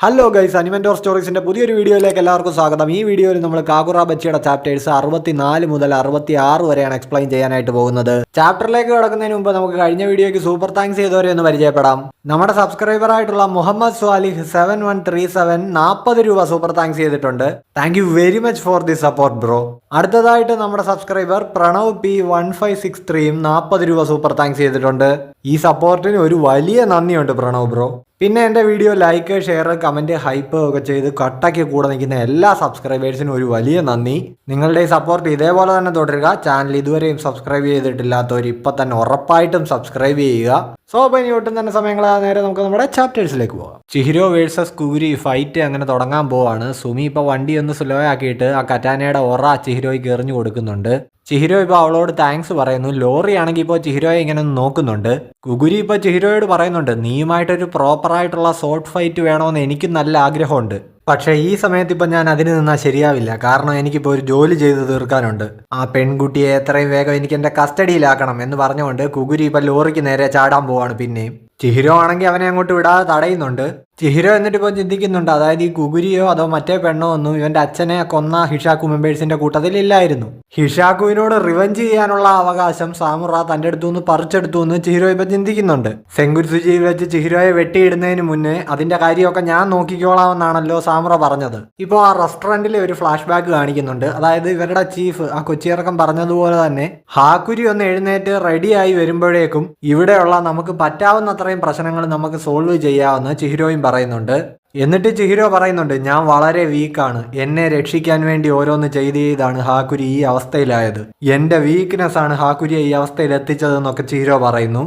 Hello guys, അനിമെന്റോർ സ്റ്റോറീസിന്റെ പുതിയൊരു വീഡിയോയിലേക്ക് എല്ലാവർക്കും സ്വാഗതം. ഈ വീഡിയോയിൽ നമ്മൾ കാഗുറ ബച്ചിയുടെ ചാപ്റ്റേഴ്സ് 64 മുതൽ 66 വരെയാണ് എക്സ്പ്ലെയിൻ ചെയ്യാനായിട്ട് പോകുന്നത്. ചാപ്റ്ററിലേക്ക് കടക്കുന്നതിന് മുമ്പ് നമുക്ക് കഴിഞ്ഞ വീഡിയോയ്ക്ക് സൂപ്പർ താങ്ക്സ് ചെയ്തവരെ ഒന്ന് പരിചയപ്പെടാം. നമ്മുടെ സബ്സ്ക്രൈബർ ആയിട്ടുള്ള മുഹമ്മദ് സ്വാലിഹ് 7137 40 രൂപ സൂപ്പർ താങ്ക്സ് ചെയ്തിട്ടുണ്ട്. Thank you very much for the support bro. അടുത്തതായിട്ട് നമ്മുടെ സബ്സ്ക്രൈബർ പ്രണവ് P1563 40 രൂപ സൂപ്പർ താങ്ക്സ് ചെയ്തിട്ടുണ്ട്. ഈ സപ്പോർട്ടിന് ഒരു വലിയ നന്ദിയുണ്ട് പ്രണവ് ബ്രോ. പിന്നെ എൻ്റെ video like, share, comment, hype ഒക്കെ ചെയ്ത് കട്ടയ്ക്ക് കൂടെ നിൽക്കുന്ന എല്ലാ സബ്സ്ക്രൈബേഴ്സിനും ഒരു വലിയ നന്ദി. നിങ്ങളുടെ ഈ സപ്പോർട്ട് ഇതേപോലെ തന്നെ തുടരുക. ചാനൽ ഇതുവരെയും സബ്സ്ക്രൈബ് ചെയ്തിട്ടില്ലാത്തവർ ഇപ്പം തന്നെ ഉറപ്പായിട്ടും സബ്സ്ക്രൈബ് ചെയ്യുക. സോ അപ്പോൾ ഇനി ഒട്ടും തന്നെ സമയങ്ങളാ നേരെ നമുക്ക് നമ്മുടെ ചാപ്റ്റേഴ്സിലേക്ക് പോകാം. ചിഹിരോ വേഴ്സസ് കുഗുരി ഫൈറ്റ് അങ്ങനെ തുടങ്ങാൻ പോവാണ്. സുമി ഇപ്പോൾ വണ്ടി ഒന്ന് സ്ലോ ആക്കിയിട്ട് ആ കറ്റാനയുടെ ചിഹിരോയ്ക്ക് എറിഞ്ഞു കൊടുക്കുന്നുണ്ട്. ചിഹിരോ ഇപ്പോൾ അവളോട് താങ്ക്സ് പറയുന്നു. ലോറി ആണെങ്കിൽ ഇപ്പോൾ ചിഹിരോയെ ഇങ്ങനെ ഒന്ന് നോക്കുന്നുണ്ട്. കുഗുരി ഇപ്പോൾ ചിഹിരോയോട് പറയുന്നുണ്ട്, നീയുമായിട്ടൊരു പ്രോപ്പറായിട്ടുള്ള ഷോർട്ട് ഫൈറ്റ് വേണമെന്ന് എനിക്ക് നല്ല ആഗ്രഹമുണ്ട്. പക്ഷേ ഈ സമയത്ത് ഇപ്പം ഞാൻ അതിന് നിന്നാൽ ശരിയാവില്ല. കാരണം എനിക്കിപ്പോൾ ഒരു ജോലി ചെയ്ത് തീർക്കാനുണ്ട്. ആ പെൺകുട്ടിയെ എത്രയും വേഗം എനിക്ക് എൻ്റെ കസ്റ്റഡിയിലാക്കണം എന്ന് പറഞ്ഞുകൊണ്ട് കുഗുരി ഇപ്പം ലോറിക്ക് നേരെ ചാടാൻ പോവാണ്. പിന്നെയും ചിഹിരോ ആണെങ്കിൽ അവനെ അങ്ങോട്ട് വിടാതെ തടയുന്നുണ്ട്. ചിഹിരോ എന്നിട്ട് ഇപ്പോൾ ചിന്തിക്കുന്നുണ്ട്, അതായത് ഈ കുഗുരിയോ അതോ മറ്റേ പെണ്ണോ ഒന്നും ഇവൻ്റെ അച്ഛനെ കൊന്ന ഹിഷാക്കു മെമ്പേഴ്സിന്റെ കൂട്ടത്തിൽ ഇല്ലായിരുന്നു. ഹിഷാക്കുവിനോട് റിവഞ്ച് ചെയ്യാനുള്ള അവകാശം സാമുറ തൻ്റെ അടുത്തു നിന്ന് പറിച്ചെടുത്തു എന്ന് ചിഹിരോ ഇപ്പം ചിന്തിക്കുന്നുണ്ട്. സെങ്കുത്സുജിയിൽ വെച്ച് ചിഹിരോയെ വെട്ടിയിടുന്നതിന് മുന്നേ അതിന്റെ കാര്യമൊക്കെ ഞാൻ നോക്കിക്കോളാമെന്നാണല്ലോ സാമുറ പറഞ്ഞത്. ഇപ്പോൾ ആ റെസ്റ്റോറൻറ്റിലെ ഒരു ഫ്ലാഷ് ബാക്ക് കാണിക്കുന്നുണ്ട്. അതായത് ഇവരുടെ ചീഫ് ആ കൊച്ചിയിറക്കം പറഞ്ഞതുപോലെ തന്നെ ഹാക്കുരി ഒന്ന് എഴുന്നേറ്റ് റെഡിയായി വരുമ്പോഴേക്കും ഇവിടെയുള്ള നമുക്ക് പറ്റാവുന്ന അത്രയും പ്രശ്നങ്ങൾ നമുക്ക് സോൾവ് ചെയ്യാമെന്ന് ചിഹിരോയും പറയുന്നുണ്ട്. എന്നിട്ട് ചിഹിരോ പറയുന്നുണ്ട്, ഞാൻ വളരെ വീക്കാണ്, എന്നെ രക്ഷിക്കാൻ വേണ്ടി ഓരോന്ന് ചെയ്താണ് ഹാക്കുരി ഈ അവസ്ഥയിലായത്, എൻ്റെ വീക്ക്നെസ് ആണ് ഹാക്കുരിയെ ഈ അവസ്ഥയിൽ എത്തിച്ചതെന്നൊക്കെ ചിഹിരോ പറയുന്നു.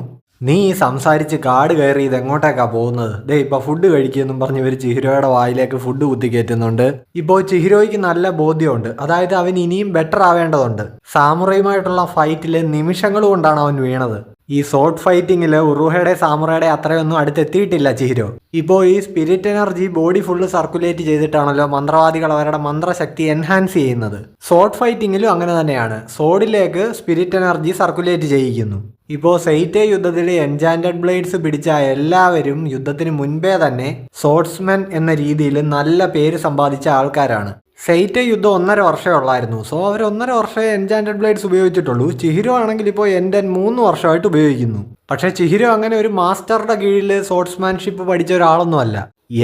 നീ സംസാരിച്ച് കാട് കയറി ഇത് എങ്ങോട്ടേക്കാ പോകുന്നത്? ദേ ഇപ്പൊ ഫുഡ് കഴിക്കുമെന്നും പറഞ്ഞ് ഇവർ ചിഹിരോയുടെ വായിലേക്ക് ഫുഡ് കുത്തിക്കയറ്റുന്നുണ്ട്. ഇപ്പോൾ ചിഹിരോയ്ക്ക് നല്ല ബോധ്യമുണ്ട്, അതായത് അവൻ ഇനിയും ബെറ്റർ ആവേണ്ടതുണ്ട്. സാമുറയുമായിട്ടുള്ള ഫൈറ്റില് നിമിഷങ്ങൾ കൊണ്ടാണ് അവൻ വീണത്. ഈ ഷോർട്ട് ഫൈറ്റിങ്ങിൽ ഉറുഹയുടെ സാമുറയുടെ അത്രയൊന്നും അടുത്തെത്തിയിട്ടില്ല ചിഹിരോ. ഇപ്പോൾ ഈ spirit energy body full circulate ചെയ്തിട്ടാണല്ലോ മന്ത്രവാദികൾ അവരുടെ മന്ത്രശക്തി എൻഹാൻസ് ചെയ്യുന്നത്. ഷോർട്ട് ഫൈറ്റിങ്ങിലും അങ്ങനെ തന്നെയാണ്. സോഡിലേക്ക് സ്പിരിറ്റ് എനർജി സർക്കുലേറ്റ് ചെയ്യിക്കുന്നു. ഇപ്പോൾ സെയ്റ്റേ യുദ്ധത്തിൽ എൻചാൻറ്റഡ് ബ്ലേഡ്സ് പിടിച്ച എല്ലാവരും യുദ്ധത്തിന് മുൻപേ തന്നെ സോർട്സ്മെൻ എന്ന രീതിയിൽ നല്ല പേര് സമ്പാദിച്ച ആൾക്കാരാണ്. സെയ്റ്റേ യുദ്ധം 1.5 വർഷമേ ഉള്ളായിരുന്നു. സോ അവർ 1.5 വർഷമേ എൻചാൻറ്റഡ് ബ്ലേഡ്സ് ഉപയോഗിച്ചിട്ടുള്ളൂ. ചിഹിരോ ആണെങ്കിൽ ഇപ്പോൾ എൻഡൻ 3 വർഷമായിട്ട് ഉപയോഗിക്കുന്നു. പക്ഷേ ചിഹിരോ അങ്ങനെ ഒരു മാസ്റ്ററുടെ കീഴിൽ സോർട്സ്മാൻഷിപ്പ് പഠിച്ച ഒരാളൊന്നുമല്ല.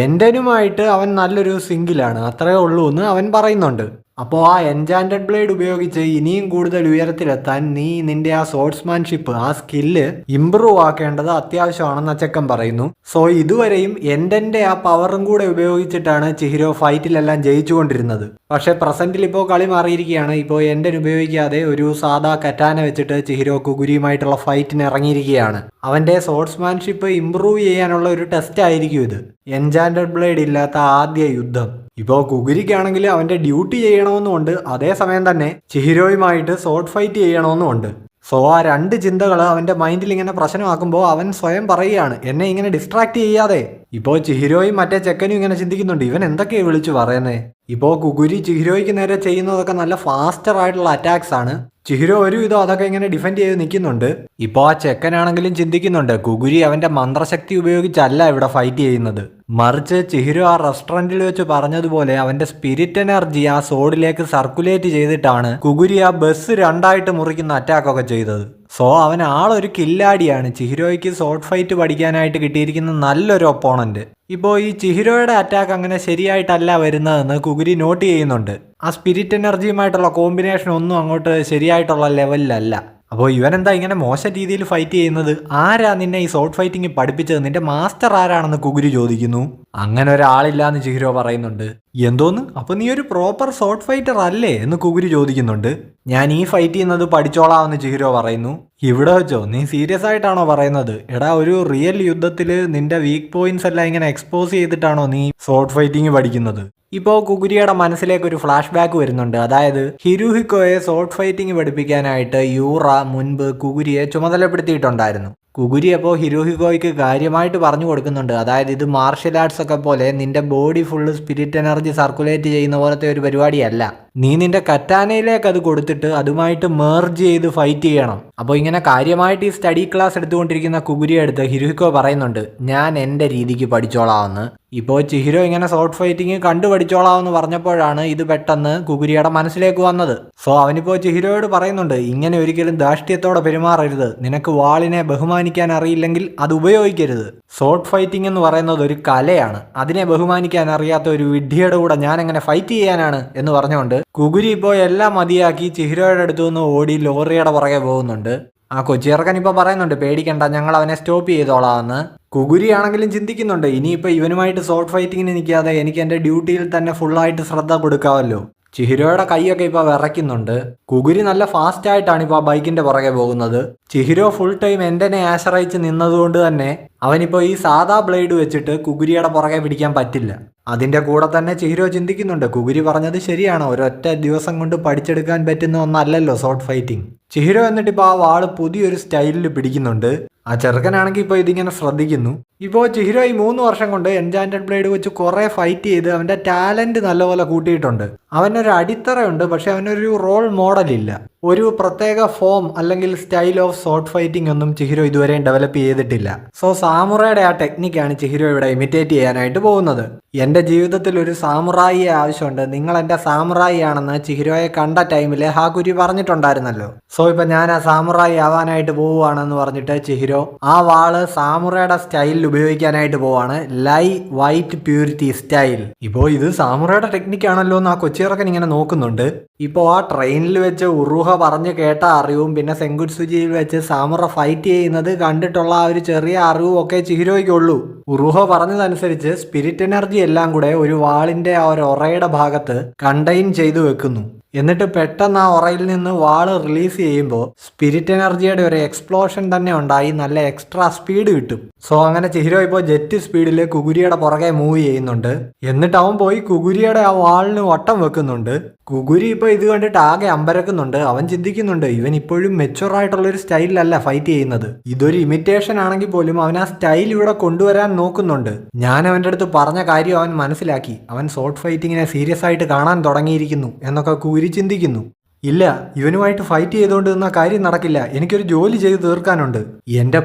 എൻഡനുമായിട്ട് അവൻ നല്ലൊരു സിങ്കിലാണ്, അത്രേ ഉള്ളൂ എന്ന് അവൻ പറയുന്നുണ്ട്. അപ്പോൾ ആ എൻചാൻറ്റഡ് ബ്ലേഡ് ഉപയോഗിച്ച് ഇനിയും കൂടുതൽ ഉയരത്തിലെത്താൻ നീ നിന്റെ ആ സോർട്സ്മാൻഷിപ്പ്, ആ സ്കില്ല് ഇംപ്രൂവ് ആക്കേണ്ടത് അത്യാവശ്യമാണെന്ന് ചെക്കൻ പറയുന്നു. സോ ഇതുവരെയും എൻഡന്റെ ആ പവറും കൂടെ ഉപയോഗിച്ചിട്ടാണ് ചിഹിരോ ഫൈറ്റിലെല്ലാം ജയിച്ചുകൊണ്ടിരുന്നത്. പക്ഷേ പ്രസന്റിൽ ഇപ്പോൾ കളി മാറിയിരിക്കുകയാണ്. ഇപ്പോൾ എൻഡൻ ഉപയോഗിക്കാതെ ഒരു സാധാ കറ്റാന വെച്ചിട്ട് ചിഹിരോ കുഗുരിയുമായിട്ടുള്ള ഫൈറ്റിന് ഇറങ്ങിയിരിക്കുകയാണ്. അവന്റെ സോർട്സ്മാൻഷിപ്പ് ഇംപ്രൂവ് ചെയ്യാനുള്ള ഒരു ടെസ്റ്റ് ആയിരിക്കും ഇത്. എൻചാൻറ്റഡ് ബ്ലേഡ് ഇല്ലാത്ത ആദ്യ യുദ്ധം. ഇപ്പോൾ കുഗുരിക്കാണെങ്കിൽ അവന്റെ ഡ്യൂട്ടി ചെയ്യണമെന്നുമുണ്ട്, അതേസമയം തന്നെ ചിഹിരോയുമായിട്ട് ഷോർട്ട് ഫൈറ്റ് ചെയ്യണമെന്നുമുണ്ട്. സോ ആ രണ്ട് ചിന്തകൾ അവന്റെ മൈൻഡിൽ ഇങ്ങനെ പ്രശ്നമാക്കുമ്പോൾ അവൻ സ്വയം പറയുകയാണ്, എന്നെ ഇങ്ങനെ ഡിസ്ട്രാക്ട് ചെയ്യാതെ. ഇപ്പോൾ ചിഹിരോയും മറ്റേ ചെക്കനും ഇങ്ങനെ ചിന്തിക്കുന്നുണ്ട്, ഇവൻ എന്തൊക്കെയാണ് വിളിച്ചു പറയുന്നേ. ഇപ്പോൾ കുഗുരി ചിഹിരോയ്ക്ക് നേരെ ചെയ്യുന്നതൊക്കെ നല്ല ഫാസ്റ്റർ ആയിട്ടുള്ള അറ്റാക്സ് ആണ്. ചിഹിരോ ഒരുവിധം അതൊക്കെ ഇങ്ങനെ ഡിഫെൻഡ് ചെയ്ത് നിൽക്കുന്നുണ്ട്. ഇപ്പോൾ ആ ചെക്കനാണെങ്കിലും ചിന്തിക്കുന്നുണ്ട്, കുഗുരി അവന്റെ മന്ത്രശക്തി ഉപയോഗിച്ചല്ല ഇവിടെ ഫൈറ്റ് ചെയ്യുന്നത്, മറിച്ച് ചിഹിരോ ആ റെസ്റ്റോറൻറ്റിൽ വെച്ച് പറഞ്ഞതുപോലെ അവന്റെ സ്പിരിറ്റ് എനർജി ആ സോഡിലേക്ക് സർക്കുലേറ്റ് ചെയ്തിട്ടാണ് കുഗുരി ആ ബസ് രണ്ടായിട്ട് മുറിക്കുന്ന അറ്റാക്കൊക്കെ ചെയ്തത്. സോ അവൻ ആളൊരു കില്ലാടിയാണ്. ചിഹിരോയ്ക്ക് ഷോർട്ട് ഫൈറ്റ് പഠിക്കാനായിട്ട് കിട്ടിയിരിക്കുന്ന നല്ലൊരു ഒപ്പോണന്റ്. ഇപ്പോൾ ഈ ചിഹിരോയുടെ അറ്റാക്ക് അങ്ങനെ ശരിയായിട്ടല്ല വരുന്നതെന്ന് കുഗുരി നോട്ട് ചെയ്യുന്നുണ്ട്. ആ സ്പിരിറ്റ് എനർജിയുമായിട്ടുള്ള കോമ്പിനേഷൻ ഒന്നും അങ്ങോട്ട് ശരിയായിട്ടുള്ള ലെവലിലല്ല. അപ്പോൾ ഇവനെന്താ ഇങ്ങനെ മോശം രീതിയിൽ ഫൈറ്റ് ചെയ്യുന്നത്? ആരാ നിന്നെ ഈ ഷോർട്ട് ഫൈറ്റിംഗ് പഠിപ്പിച്ചത്? നിന്റെ മാസ്റ്റർ ആരാണെന്ന് കുഗുരി ചോദിക്കുന്നു. അങ്ങനെ ഒരാളില്ലാന്ന് ചിഹിരോ പറയുന്നുണ്ട്. എന്തോന്ന്? അപ്പോൾ നീ ഒരു പ്രോപ്പർ ഷോർട്ട് ഫൈറ്റർ അല്ലേ എന്ന് കുഗുരി ചോദിക്കുന്നുണ്ട്. ഞാൻ ഈ ഫൈറ്റ് ചെയ്യുന്നത് പഠിച്ചോളാമെന്ന് ചിഹിരോ പറയുന്നു. ഇവിടെ വെച്ചോ? നീ സീരിയസ് ആയിട്ടാണോ പറയുന്നത്? എടാ, ഒരു റിയൽ യുദ്ധത്തിൽ നിന്റെ വീക്ക് പോയിന്റ്സ് എല്ലാം ഇങ്ങനെ എക്സ്പോസ് ചെയ്തിട്ടാണോ നീ ഷോർട്ട് ഫൈറ്റിംഗ് പഠിക്കുന്നത്? ഇപ്പോൾ കുഗുരിയുടെ മനസ്സിലേക്ക് ഒരു ഫ്ലാഷ് ബാക്ക് വരുന്നുണ്ട്. അതായത് ഹിരുഹിക്കോയെ ഷോർട്ട് ഫൈറ്റിംഗ് പഠിപ്പിക്കാനായിട്ട് യൂറ മുൻപ് കുഗുരിയെ ചുമതലപ്പെടുത്തിയിട്ടുണ്ടായിരുന്നു. കുഗുരി അപ്പോൾ ഹിരോഹിക്കോയ്ക്ക് കാര്യമായിട്ട് പറഞ്ഞു കൊടുക്കുന്നുണ്ട്, അതായത് ഇത് മാർഷ്യൽ ആർട്സ് ഒക്കെ പോലെ നിന്റെ body full spirit energy circulate ചെയ്യുന്ന പോലത്തെ ഒരു പരിപാടിയല്ല. നീ നിന്റെ കറ്റാനയിലേക്ക് അത് കൊടുത്തിട്ട് അതുമായിട്ട് മേർജ് ചെയ്ത് ഫൈറ്റ് ചെയ്യണം. അപ്പോൾ ഇങ്ങനെ കാര്യമായിട്ട് ഈ സ്റ്റഡി ക്ലാസ് എടുത്തുകൊണ്ടിരിക്കുന്ന കുഗുരിയെ അടുത്ത് ഹിരോഹിക്കോ പറയുന്നുണ്ട്, ഞാൻ എൻ്റെ രീതിക്ക് പഠിച്ചോളാമെന്ന്. ഇപ്പോൾ ചിഹിരോ ഇങ്ങനെ ഷോർട്ട് ഫൈറ്റിങ് കണ്ടുപഠിച്ചോളാമെന്ന് പറഞ്ഞപ്പോഴാണ് ഇത് പെട്ടെന്ന് കുഗുരിയുടെ മനസ്സിലേക്ക് വന്നത്. സോ അവനിപ്പോൾ ചിഹിരോയോട് പറയുന്നുണ്ട്, ഇങ്ങനെ ഒരിക്കലും ധാർഷ്ട്യത്തോടെ പെരുമാറരുത്, നിനക്ക് വാളിനെ ബഹുമാനിക്കാൻ അറിയില്ലെങ്കിൽ അത് ഉപയോഗിക്കരുത്. ഷോർട്ട് ഫൈറ്റിംഗ് എന്ന് പറയുന്നത് ഒരു കലയാണ്, അതിനെ ബഹുമാനിക്കാൻ അറിയാത്ത ഒരു വിഡ്ഢിയുടെ കൂടെ ഞാൻ എങ്ങനെ ഫൈറ്റ് ചെയ്യാനാണ് എന്ന് പറഞ്ഞുകൊണ്ട് കുഗുരി ഇപ്പോൾ എല്ലാം മതിയാക്കി ചിഹിരോയുടെ അടുത്തു നിന്ന് ഓടി ലോറിയുടെ പുറകെ പോകുന്നുണ്ട്. ആ കൊച്ചിയിറക്കൻ ഇപ്പോൾ പറയുന്നുണ്ട്, പേടിക്കണ്ട, ഞങ്ങൾ അവനെ സ്റ്റോപ്പ് ചെയ്തോളാമെന്ന്. കുഗുരി ആണെങ്കിലും ചിന്തിക്കുന്നുണ്ട്, ഇനിയിപ്പോൾ ഇവനുമായിട്ട് ഷോർട്ട് ഫൈറ്റിങ്ങിന് നിൽക്കാതെ എനിക്ക് എൻ്റെ ഡ്യൂട്ടിയിൽ തന്നെ ഫുള്ളായിട്ട് ശ്രദ്ധ കൊടുക്കാമല്ലോ. ചിഹിരോയുടെ കൈയൊക്കെ ഇപ്പോൾ വിറയ്ക്കുന്നുണ്ട്. കുഗുരി നല്ല ഫാസ്റ്റ് ആയിട്ടാണ് ഇപ്പോൾ ആ ബൈക്കിന്റെ പുറകെ പോകുന്നത്. ചിഹിരോ ഫുൾ ടൈം എൻ്റെനെ ആശ്രയിച്ച് നിന്നതുകൊണ്ട് തന്നെ അവനിപ്പോൾ ഈ സാധാ ബ്ലേഡ് വെച്ചിട്ട് കുഗുരിയുടെ പുറകെ പിടിക്കാൻ പറ്റില്ല. അതിന്റെ കൂടെ തന്നെ ചിഹിരോ ചിന്തിക്കുന്നുണ്ട്, കുഗുരി പറഞ്ഞത് ശരിയാണ്, ഒരൊറ്റ ദിവസം കൊണ്ട് പഠിച്ചെടുക്കാൻ പറ്റുന്ന ഒന്നല്ലല്ലോ ഷോർട്ട് ഫൈറ്റിംഗ്. ചിഹിരോ എന്നിട്ട് ഇപ്പോൾ ആ വാള് പുതിയൊരു സ്റ്റൈലിൽ പിടിക്കുന്നുണ്ട്. ആ ചെറുക്കനാണെങ്കിൽ ഇപ്പോൾ ഇതിങ്ങനെ ശ്രദ്ധിക്കുന്നു. ഇപ്പോൾ ചിഹിരോ ഈ 3 വർഷം കൊണ്ട് എൻചാൻറ്റഡ് ബ്ലേഡ് വെച്ച് കുറേ ഫൈറ്റ് ചെയ്ത് അവൻ്റെ ടാലൻറ്റ് നല്ലപോലെ കൂട്ടിയിട്ടുണ്ട്. അവനൊരു അടിത്തറയുണ്ട്, പക്ഷെ അവനൊരു റോൾ മോഡലില്ല. ഒരു പ്രത്യേക ഫോം അല്ലെങ്കിൽ സ്റ്റൈൽ ഓഫ് ഷോർട്ട് ഫൈറ്റിംഗ് ഒന്നും ചിഹിരോ ഇതുവരെയും ഡെവലപ്പ് ചെയ്തിട്ടില്ല. സോ സാമുറായുടെ ആ ടെക്നിക്കാണ് ചിഹിരോ ഇവിടെ ഇമിറ്റേറ്റ് ചെയ്യാനായിട്ട് പോകുന്നത്. എൻ്റെ ജീവിതത്തിൽ ഒരു സാമുറായിയെ ആവശ്യമുണ്ട്, നിങ്ങൾ എൻ്റെ സാമുറായി ആണെന്ന് ചിഹിരോയെ കണ്ട ടൈമിൽ ഹാകുരി പറഞ്ഞിട്ടുണ്ടായിരുന്നല്ലോ. സോ ഇപ്പം ഞാൻ ആ സാമുറായി ആവാനായിട്ട് പോവുകയാണെന്ന് പറഞ്ഞിട്ട് ചിഹിരോ ആ വാള് സാമുറയുടെ സ്റ്റൈലിൽ ഉപയോഗിക്കാനായിട്ട് പോവാണ്. ലൈ വൈറ്റ് പ്യൂരിറ്റി സ്റ്റൈൽ. ഇപ്പോൾ ഇത് സാമുറയുടെ ടെക്നിക്കാണല്ലോ എന്ന് ആ കൊച്ചിയിറക്കൻ ഇങ്ങനെ നോക്കുന്നുണ്ട്. ഇപ്പോൾ ആ ട്രെയിനിൽ വെച്ച് ഉറുഹ പറഞ്ഞ് കേട്ട അറിവും പിന്നെ സെങ്കുറ്റ്സുജിയിൽ വെച്ച് സാമുറ ഫൈറ്റ് ചെയ്യുന്നത് കണ്ടിട്ടുള്ള ആ ഒരു ചെറിയ അറിവും ഒക്കെ ചിഹിരോയ്ക്കുള്ളൂ. ഉറുഹ പറഞ്ഞതനുസരിച്ച് സ്പിരിറ്റ് എനർജി എല്ലാം കൂടെ ഒരു വാളിന്റെ ആ ഒരു ഒറയുടെ ഭാഗത്ത് കണ്ടെയ്ൻ ചെയ്തു വെക്കുന്നു. എന്നിട്ട് പെട്ടെന്ന് ആ ഒറയിൽ നിന്ന് വാള് റിലീസ് ചെയ്യുമ്പോൾ സ്പിരിറ്റ് എനർജിയുടെ ഒരു എക്സ്പ്ലോഷൻ തന്നെ ഉണ്ടായി, നല്ല എക്സ്ട്രാ സ്പീഡ് കിട്ടും. സോ അങ്ങനെ ചിഹിരോ ഇപ്പോൾ ജെറ്റ് സ്പീഡിൽ കുഗുരിയുടെ പുറകെ മൂവ് ചെയ്യുന്നുണ്ട്. എന്നിട്ട് അവൻ പോയി കുഗുരിയുടെ ആ വാളിന് വട്ടം വെക്കുന്നുണ്ട്. കുഗുരി ഇപ്പോൾ ഇത് കണ്ടിട്ട് ആകെ അമ്പരക്കുന്നുണ്ട്. അവൻ ചിന്തിക്കുന്നുണ്ട്, ഇവൻ ഇപ്പോഴും മെച്ചുവർ ആയിട്ടുള്ളൊരു സ്റ്റൈലിലല്ല ഫൈറ്റ് ചെയ്യുന്നത്, ഇതൊരു ഇമിറ്റേഷൻ ആണെങ്കിൽ പോലും അവൻ ആ സ്റ്റൈൽ ഇവിടെ കൊണ്ടുവരാൻ നോക്കുന്നുണ്ട്. ഞാൻ അവൻ്റെ അടുത്ത് പറഞ്ഞ കാര്യം അവൻ മനസ്സിലാക്കി, അവൻ ഷോർട്ട് ഫൈറ്റിങ്ങിനെ സീരിയസ് ആയിട്ട് കാണാൻ തുടങ്ങിയിരിക്കുന്നു എന്നൊക്കെ കുഗുരി ചിന്തിക്കുന്നു. ഇല്ല, ഇവനുമായിട്ട് ഫൈറ്റ് ചെയ്തുകൊണ്ട് നിന്ന കാര്യം നടക്കില്ല, എനിക്കൊരു ജോലി ചെയ്ത് തീർക്കാനുണ്ട്. എൻ്റെ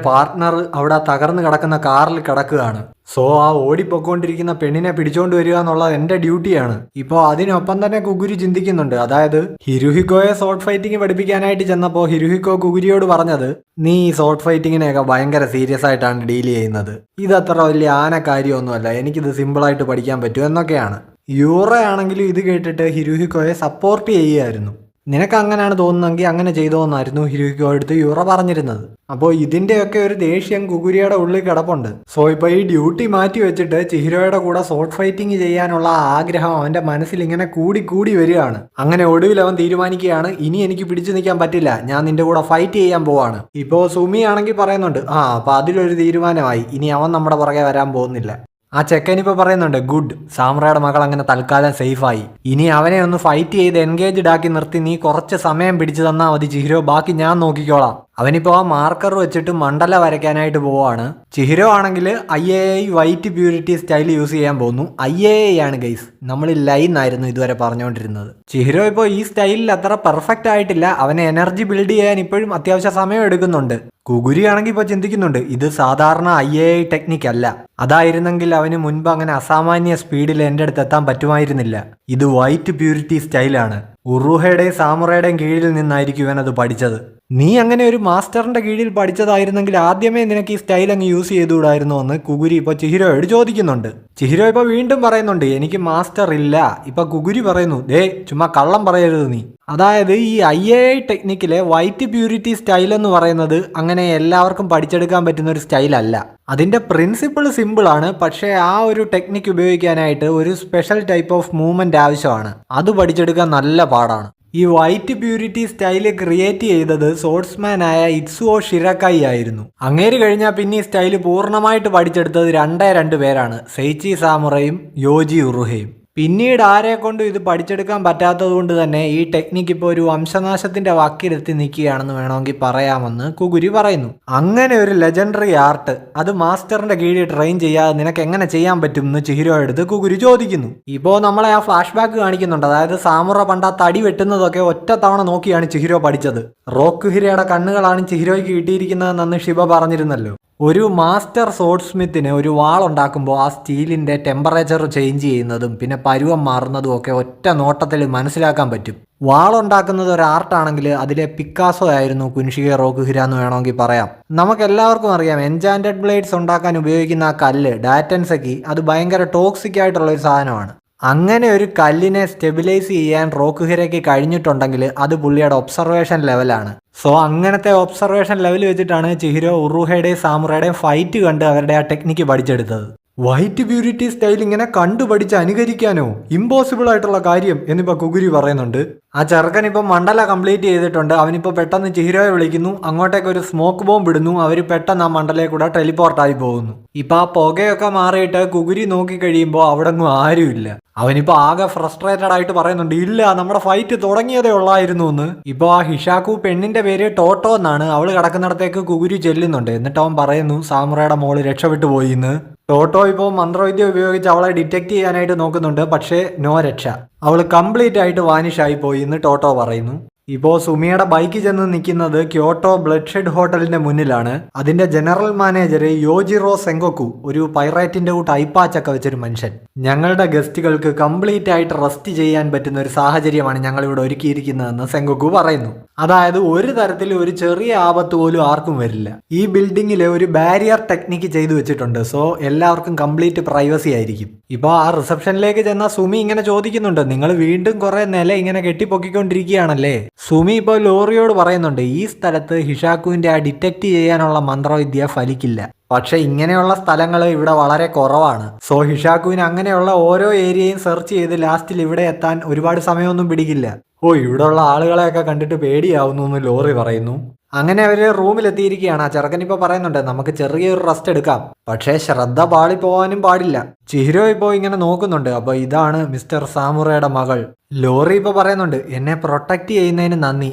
പാർട്ട്ണർ അവിടെ തകർന്നു കിടക്കുന്ന കാറിൽ കിടക്കുകയാണ്. സോ ആ ഓടിപ്പൊക്കോണ്ടിരിക്കുന്ന പെണ്ണിനെ പിടിച്ചോണ്ട് വരിക എന്നുള്ളത് എൻ്റെ ഡ്യൂട്ടിയാണ്. ഇപ്പോൾ അതിനൊപ്പം തന്നെ കുഗുരി ചിന്തിക്കുന്നുണ്ട്, അതായത് ഹിരുഹിക്കോയെ ഷോർട്ട് ഫൈറ്റിംഗ് പഠിപ്പിക്കാനായിട്ട് ചെന്നപ്പോൾ ഹിരുഹിക്കോ കുഗുരിയോട് പറഞ്ഞത്, നീ ഈ ഷോർട്ട് ഫൈറ്റിങ്ങിനെയൊക്കെ ഭയങ്കര സീരിയസ് ആയിട്ടാണ് ഡീൽ ചെയ്യുന്നത്, ഇതത്ര വലിയ കാര്യമൊന്നുമല്ല, എനിക്കിത് സിമ്പിളായിട്ട് പഠിക്കാൻ പറ്റും എന്നൊക്കെയാണ്. യൂറയാണെങ്കിലും ഇത് കേട്ടിട്ട് ഹിരുഹിക്കോയെ സപ്പോർട്ട് ചെയ്യുമായിരുന്നു. നിനക്ക് അങ്ങനെയാണ് തോന്നുന്നതെങ്കിൽ അങ്ങനെ ചെയ്തോന്നായിരുന്നു ഹിരുഹിക്കോ അടുത്ത് യൂറ പറഞ്ഞിരുന്നത്. അപ്പോൾ ഇതിൻ്റെയൊക്കെ ഒരു ദേഷ്യം കുഗുരിയുടെ ഉള്ളിൽ കിടപ്പുണ്ട്. സോ ഇപ്പോൾ ഈ ഡ്യൂട്ടി മാറ്റി വെച്ചിട്ട് ചിഹിരോയുടെ കൂടെ ഷോർട്ട് ഫൈറ്റിംഗ് ചെയ്യാനുള്ള ആഗ്രഹം അവൻ്റെ മനസ്സിൽ ഇങ്ങനെ കൂടി വരികയാണ്. അങ്ങനെ ഒടുവിൽ അവൻ തീരുമാനിക്കുകയാണ്, ഇനി എനിക്ക് പിടിച്ചു നിൽക്കാൻ പറ്റില്ല, ഞാൻ നിന്റെ കൂടെ ഫൈറ്റ് ചെയ്യാൻ പോവാണ്. ഇപ്പോൾ സുമി ആണെങ്കിൽ പറയുന്നുണ്ട്, അപ്പോൾ അതിലൊരു തീരുമാനമായി, ഇനി അവൻ നമ്മുടെ പുറകെ വരാൻ പോകുന്നില്ല. ആ ചെക്കനിപ്പോൾ പറയുന്നുണ്ട്, ഗുഡ്, സാമ്രയുടെ മകൾ അങ്ങനെ തൽക്കാലം സേഫായി, ഇനി അവനെ ഒന്ന് ഫൈറ്റ് ചെയ്ത് എൻഗേജ്ഡ് ആക്കി നിർത്തി നീ കുറച്ച് സമയം പിടിച്ചു തന്നാൽ മതി ചിഹിരോ, ബാക്കി ഞാൻ നോക്കിക്കോളാം. അവനിപ്പോൾ ആ മാർക്കർ വെച്ചിട്ട് മണ്ഡല വരയ്ക്കാനായിട്ട് പോവാണ്. ചിഹിരോ ആണെങ്കിൽ IAI white purity style use ചെയ്യാൻ പോകുന്നു. IAI ആണ് ഗൈസ്, നമ്മൾ ലൈൻ ആയിരുന്നു ഇതുവരെ പറഞ്ഞുകൊണ്ടിരുന്നത്. ചിഹിരോ ഇപ്പോൾ ഈ സ്റ്റൈലിൽ അത്ര പെർഫെക്റ്റ് ആയിട്ടില്ല, അവനെ എനർജി ബിൽഡ് ചെയ്യാൻ ഇപ്പോഴും അത്യാവശ്യം സമയം എടുക്കുന്നുണ്ട്. കുഗുരി ആണെങ്കിൽ ഇപ്പോൾ ചിന്തിക്കുന്നുണ്ട്, ഇത് സാധാരണ IAI ടെക്നിക്ക് അല്ല, അതായിരുന്നെങ്കിൽ അവന് മുൻപ് അങ്ങനെ അസാമാന്യ സ്പീഡിൽ എൻ്റെ അടുത്ത് എത്താൻ പറ്റുമായിരുന്നില്ല. ഇത് വൈറ്റ് പ്യൂരിറ്റി സ്റ്റൈലാണ്, ഉറുഹയുടെയും സാമുറയുടെയും കീഴിൽ നിന്നായിരിക്കും ഇവനത് പഠിച്ചത്. നീ അങ്ങനെ ഒരു മാസ്റ്ററിന്റെ കീഴിൽ പഠിച്ചതായിരുന്നെങ്കിൽ ആദ്യമേ നിനക്ക് ഈ സ്റ്റൈൽ അങ്ങ് യൂസ് ചെയ്തുകൂടായിരുന്നോ എന്ന് കുഗുരി ഇപ്പോൾ ചിഹിരോയോട് ചോദിക്കുന്നുണ്ട്. ചിഹിരോ ഇപ്പോൾ വീണ്ടും പറയുന്നുണ്ട്, എനിക്ക് മാസ്റ്റർ ഇല്ല. ഇപ്പൊ കുഗുരി പറയുന്നു, ദേ ചുമ്മാ കള്ളം പറയരുത് നീ. അതായത് ഈ IAI ടെക്നിക്കിലെ വൈറ്റ് പ്യൂരിറ്റി സ്റ്റൈൽ എന്ന് പറയുന്നത് അങ്ങനെ എല്ലാവർക്കും പഠിച്ചെടുക്കാൻ പറ്റുന്ന ഒരു സ്റ്റൈലല്ല. അതിന്റെ പ്രിൻസിപ്പിൾ സിമ്പിളാണ്, പക്ഷേ ആ ഒരു ടെക്നിക്ക് ഉപയോഗിക്കാനായിട്ട് ഒരു സ്പെഷ്യൽ ടൈപ്പ് ഓഫ് മൂവ്മെന്റ് ആവശ്യമാണ്. അത് പഠിച്ചെടുക്കാൻ നല്ല പാടാണ്. ഈ വൈറ്റ് പ്യൂരിറ്റി സ്റ്റൈല് ക്രിയേറ്റ് ചെയ്തത് സോർട്സ്മാൻ ആയ ഇറ്റ്സുഓ ഷിരക്കായി ആയിരുന്നു. അങ്ങേര് കഴിഞ്ഞാൽ പിന്നെ ഈ സ്റ്റൈല് പൂർണ്ണമായിട്ട് പഠിച്ചെടുത്തത് 2 പേരാണ്, സെയ്ച്ചി സാമുറയും യോജി ഉറുഹയും. പിന്നീട് ആരെ കൊണ്ടും ഇത് പഠിച്ചെടുക്കാൻ പറ്റാത്തത് കൊണ്ട് തന്നെ ഈ ടെക്നിക്ക് ഇപ്പോൾ ഒരു വംശനാശത്തിന്റെ വാക്കിലെത്തി നിൽക്കുകയാണെന്ന് വേണമെങ്കിൽ പറയാമെന്ന് കുഗുരി പറയുന്നു. അങ്ങനെ ഒരു ലെജൻഡറി ആർട്ട് അത് മാസ്റ്ററിന്റെ കീഴിൽ ട്രെയിൻ ചെയ്യാതെ നിനക്ക് എങ്ങനെ ചെയ്യാൻ പറ്റും എന്ന് ചിഹിരോ എടുത്ത് കുഗുരി ചോദിക്കുന്നു. ഇപ്പോൾ നമ്മളെ ആ ഫ്ലാഷ് ബാക്ക് കാണിക്കുന്നുണ്ട്, അതായത് സാമുറ പണ്ട് ആ തടി വെട്ടുന്നതൊക്കെ ഒറ്റ തവണ നോക്കിയാണ് ചിഹിരോ പഠിച്ചത്. റോക്കുഹിരയുടെ കണ്ണുകളാണ് ചിഹിരോയ്ക്ക് കിട്ടിയിരിക്കുന്നതെന്ന് ഷിബ പറഞ്ഞിരുന്നല്ലോ. ഒരു മാസ്റ്റർ സോഡ് സ്മിത്തിന് ഒരു വാൾ ഉണ്ടാക്കുമ്പോൾ ആ സ്റ്റീലിൻ്റെ ടെമ്പറേച്ചർ ചേഞ്ച് ചെയ്യുന്നതും പിന്നെ പരുവം മാറുന്നതും ഒക്കെ ഒറ്റ നോട്ടത്തിൽ മനസ്സിലാക്കാൻ പറ്റും. വാളുണ്ടാക്കുന്നത് ഒരു ആർട്ടാണെങ്കിൽ അതിലെ പിക്കാസോ ആയിരുന്നു കുൻഷിഗെ റോക്കുഹിര എന്ന് വേണമെങ്കിൽ പറയാം. നമുക്കെല്ലാവർക്കും അറിയാം എൻചാൻറ്റഡ് ബ്ലേഡ്സ് ഉണ്ടാക്കാൻ ഉപയോഗിക്കുന്ന ആ കല്ല് ഡാറ്റൻസക്കി അത് ഭയങ്കര ടോക്സിക് ആയിട്ടുള്ള ഒരു സാധനമാണ്. അങ്ങനെ ഒരു കല്ലിനെ സ്റ്റെബിലൈസ് ചെയ്യാൻ റോക്കുഹിരയ്ക്ക് കഴിഞ്ഞിട്ടുണ്ടെങ്കിൽ അത് പുള്ളിയുടെ ഒബ്സർവേഷൻ ലെവലാണ്. സോ അങ്ങനത്തെ ഒബ്സർവേഷൻ ലെവൽ വെച്ചിട്ടാണ് ചിഹിരോ ഉറുഹയുടെയും സാമുറയുടെയും ഫൈറ്റ് കണ്ട് അവരുടെ ആ ടെക്നിക്ക് പഠിച്ചെടുത്തത്. വൈറ്റ് പ്യൂരിറ്റി സ്റ്റൈൽ ഇങ്ങനെ കണ്ടുപഠിച്ച് അനുകരിക്കാനോ ഇമ്പോസിബിൾ ആയിട്ടുള്ള കാര്യം എന്നിപ്പോൾ കുഗുരി പറയുന്നുണ്ട്. ആ ചെറുക്കൻ ഇപ്പം മണ്ഡല കംപ്ലീറ്റ് ചെയ്തിട്ടുണ്ട്. അവനിപ്പോൾ പെട്ടെന്ന് ചിഹിരോയെ വിളിക്കുന്നു, അങ്ങോട്ടേക്ക് ഒരു സ്മോക്ക് ബോംബ് ഇടുന്നു. അവർ പെട്ടെന്ന് ആ മണ്ഡലയിൽ കൂടെ ടെലിപ്പോർട്ടായി പോകുന്നു. ഇപ്പം ആ പുകയൊക്കെ മാറിയിട്ട് കുഗുരി നോക്കി കഴിയുമ്പോൾ അവിടെ ഒന്നും ആരുമില്ല. അവനിപ്പോൾ ആകെ ഫ്രസ്ട്രേറ്റഡ് ആയിട്ട് പറയുന്നുണ്ട്, ഇല്ല നമ്മുടെ ഫൈറ്റ് തുടങ്ങിയതേ ഉള്ളായിരുന്നു എന്ന്. ഇപ്പോൾ ആ ഹിഷാക്കു പെണ്ണിന്റെ പേര് ടോട്ടോ എന്നാണ്. അവൾ കിടക്കുന്നിടത്തേക്ക് കുഗുരി ചെല്ലുന്നുണ്ട്. എന്നിട്ട് അവൻ പറയുന്നു സാമുറയുടെ മോള് രക്ഷപ്പെട്ടു പോയി എന്ന്. ടോട്ടോ ഇപ്പോൾ മന്ത്രവിദ്യ ഉപയോഗിച്ച് അവളെ ഡിറ്റക്ട് ചെയ്യാനായിട്ട് നോക്കുന്നുണ്ട്. പക്ഷേ നോ രക്ഷ, അവൾ കംപ്ലീറ്റ് ആയിട്ട് വാനിഷായി പോയി എന്ന് ടോട്ടോ പറയുന്നു. ഇപ്പോൾ സുമിയുടെ ബൈക്ക് ചെന്ന് നിൽക്കുന്നത് ക്യോട്ടോ ബ്ലഡ് ഷെഡ് ഹോട്ടലിന്റെ മുന്നിലാണ്. അതിന്റെ ജനറൽ മാനേജർ യോജിറോ സെങ്കോക്കു, ഒരു പൈറേറ്റിന്റെ കൂട്ട് ഐപ്പാച്ചൊക്കെ വെച്ചൊരു മനുഷ്യൻ. ഞങ്ങളുടെ ഗസ്റ്റുകൾക്ക് കംപ്ലീറ്റ് ആയിട്ട് റെസ്റ്റ് ചെയ്യാൻ പറ്റുന്ന ഒരു സാഹചര്യമാണ് ഞങ്ങൾ ഇവിടെ ഒരുക്കിയിരിക്കുന്നതെന്ന് സെങ്കോക്കു പറയുന്നു. അതായത് ഒരു തരത്തിൽ ഒരു ചെറിയ ആപത്ത് പോലും ആർക്കും വരില്ല. ഈ ബിൽഡിങ്ങിൽ ഒരു ബാരിയർ ടെക്നിക്ക് ചെയ്തു വെച്ചിട്ടുണ്ട്. സോ എല്ലാവർക്കും കംപ്ലീറ്റ് പ്രൈവസി ആയിരിക്കും. ഇപ്പോൾ ആ റിസപ്ഷനിലേക്ക് ചെന്ന സുമി ഇങ്ങനെ ചോദിക്കുന്നുണ്ട്, നിങ്ങൾ വീണ്ടും കുറെ നില ഇങ്ങനെ കെട്ടിപ്പൊക്കിക്കൊണ്ടിരിക്കുകയാണല്ലേ? സുമി ഇപ്പോൾ ലോറിയോട് പറയുന്നുണ്ട്, ഈ സ്ഥലത്ത് ഹിഷാക്കുവിന്റെ ആ ഡിറ്റക്ട് ചെയ്യാനുള്ള മന്ത്രവിദ്യ ഫലിക്കില്ല. പക്ഷെ ഇങ്ങനെയുള്ള സ്ഥലങ്ങൾ ഇവിടെ വളരെ കുറവാണ്. സോ ഹിഷാക്കുവിന് അങ്ങനെയുള്ള ഓരോ ഏരിയയും സെർച്ച് ചെയ്ത് ലാസ്റ്റിൽ ഇവിടെ എത്താൻ ഒരുപാട് സമയമൊന്നും പിടിക്കില്ല. ഇവിടെയുള്ള ആളുകളെയൊക്കെ കണ്ടിട്ട് പേടിയാവുന്നു എന്ന് ലോറി പറയുന്നു. അങ്ങനെ അവര് റൂമിലെത്തിയിരിക്കുകയാണ്. ആ ചെറുക്കൻ പറയുന്നുണ്ട്, നമുക്ക് ചെറിയൊരു റെസ്റ്റ് എടുക്കാം, പക്ഷേ ശ്രദ്ധ പാളി പോവാനും പാടില്ല. ചിഹിരോ ഇപ്പോൾ ഇങ്ങനെ നോക്കുന്നുണ്ട്. അപ്പൊ ഇതാണ് മിസ്റ്റർ സാമുറയുടെ മകൾ. ലോറി ഇപ്പോൾ പറയുന്നുണ്ട്, എന്നെ പ്രൊട്ടക്ട് ചെയ്യുന്നതിന് നന്ദി.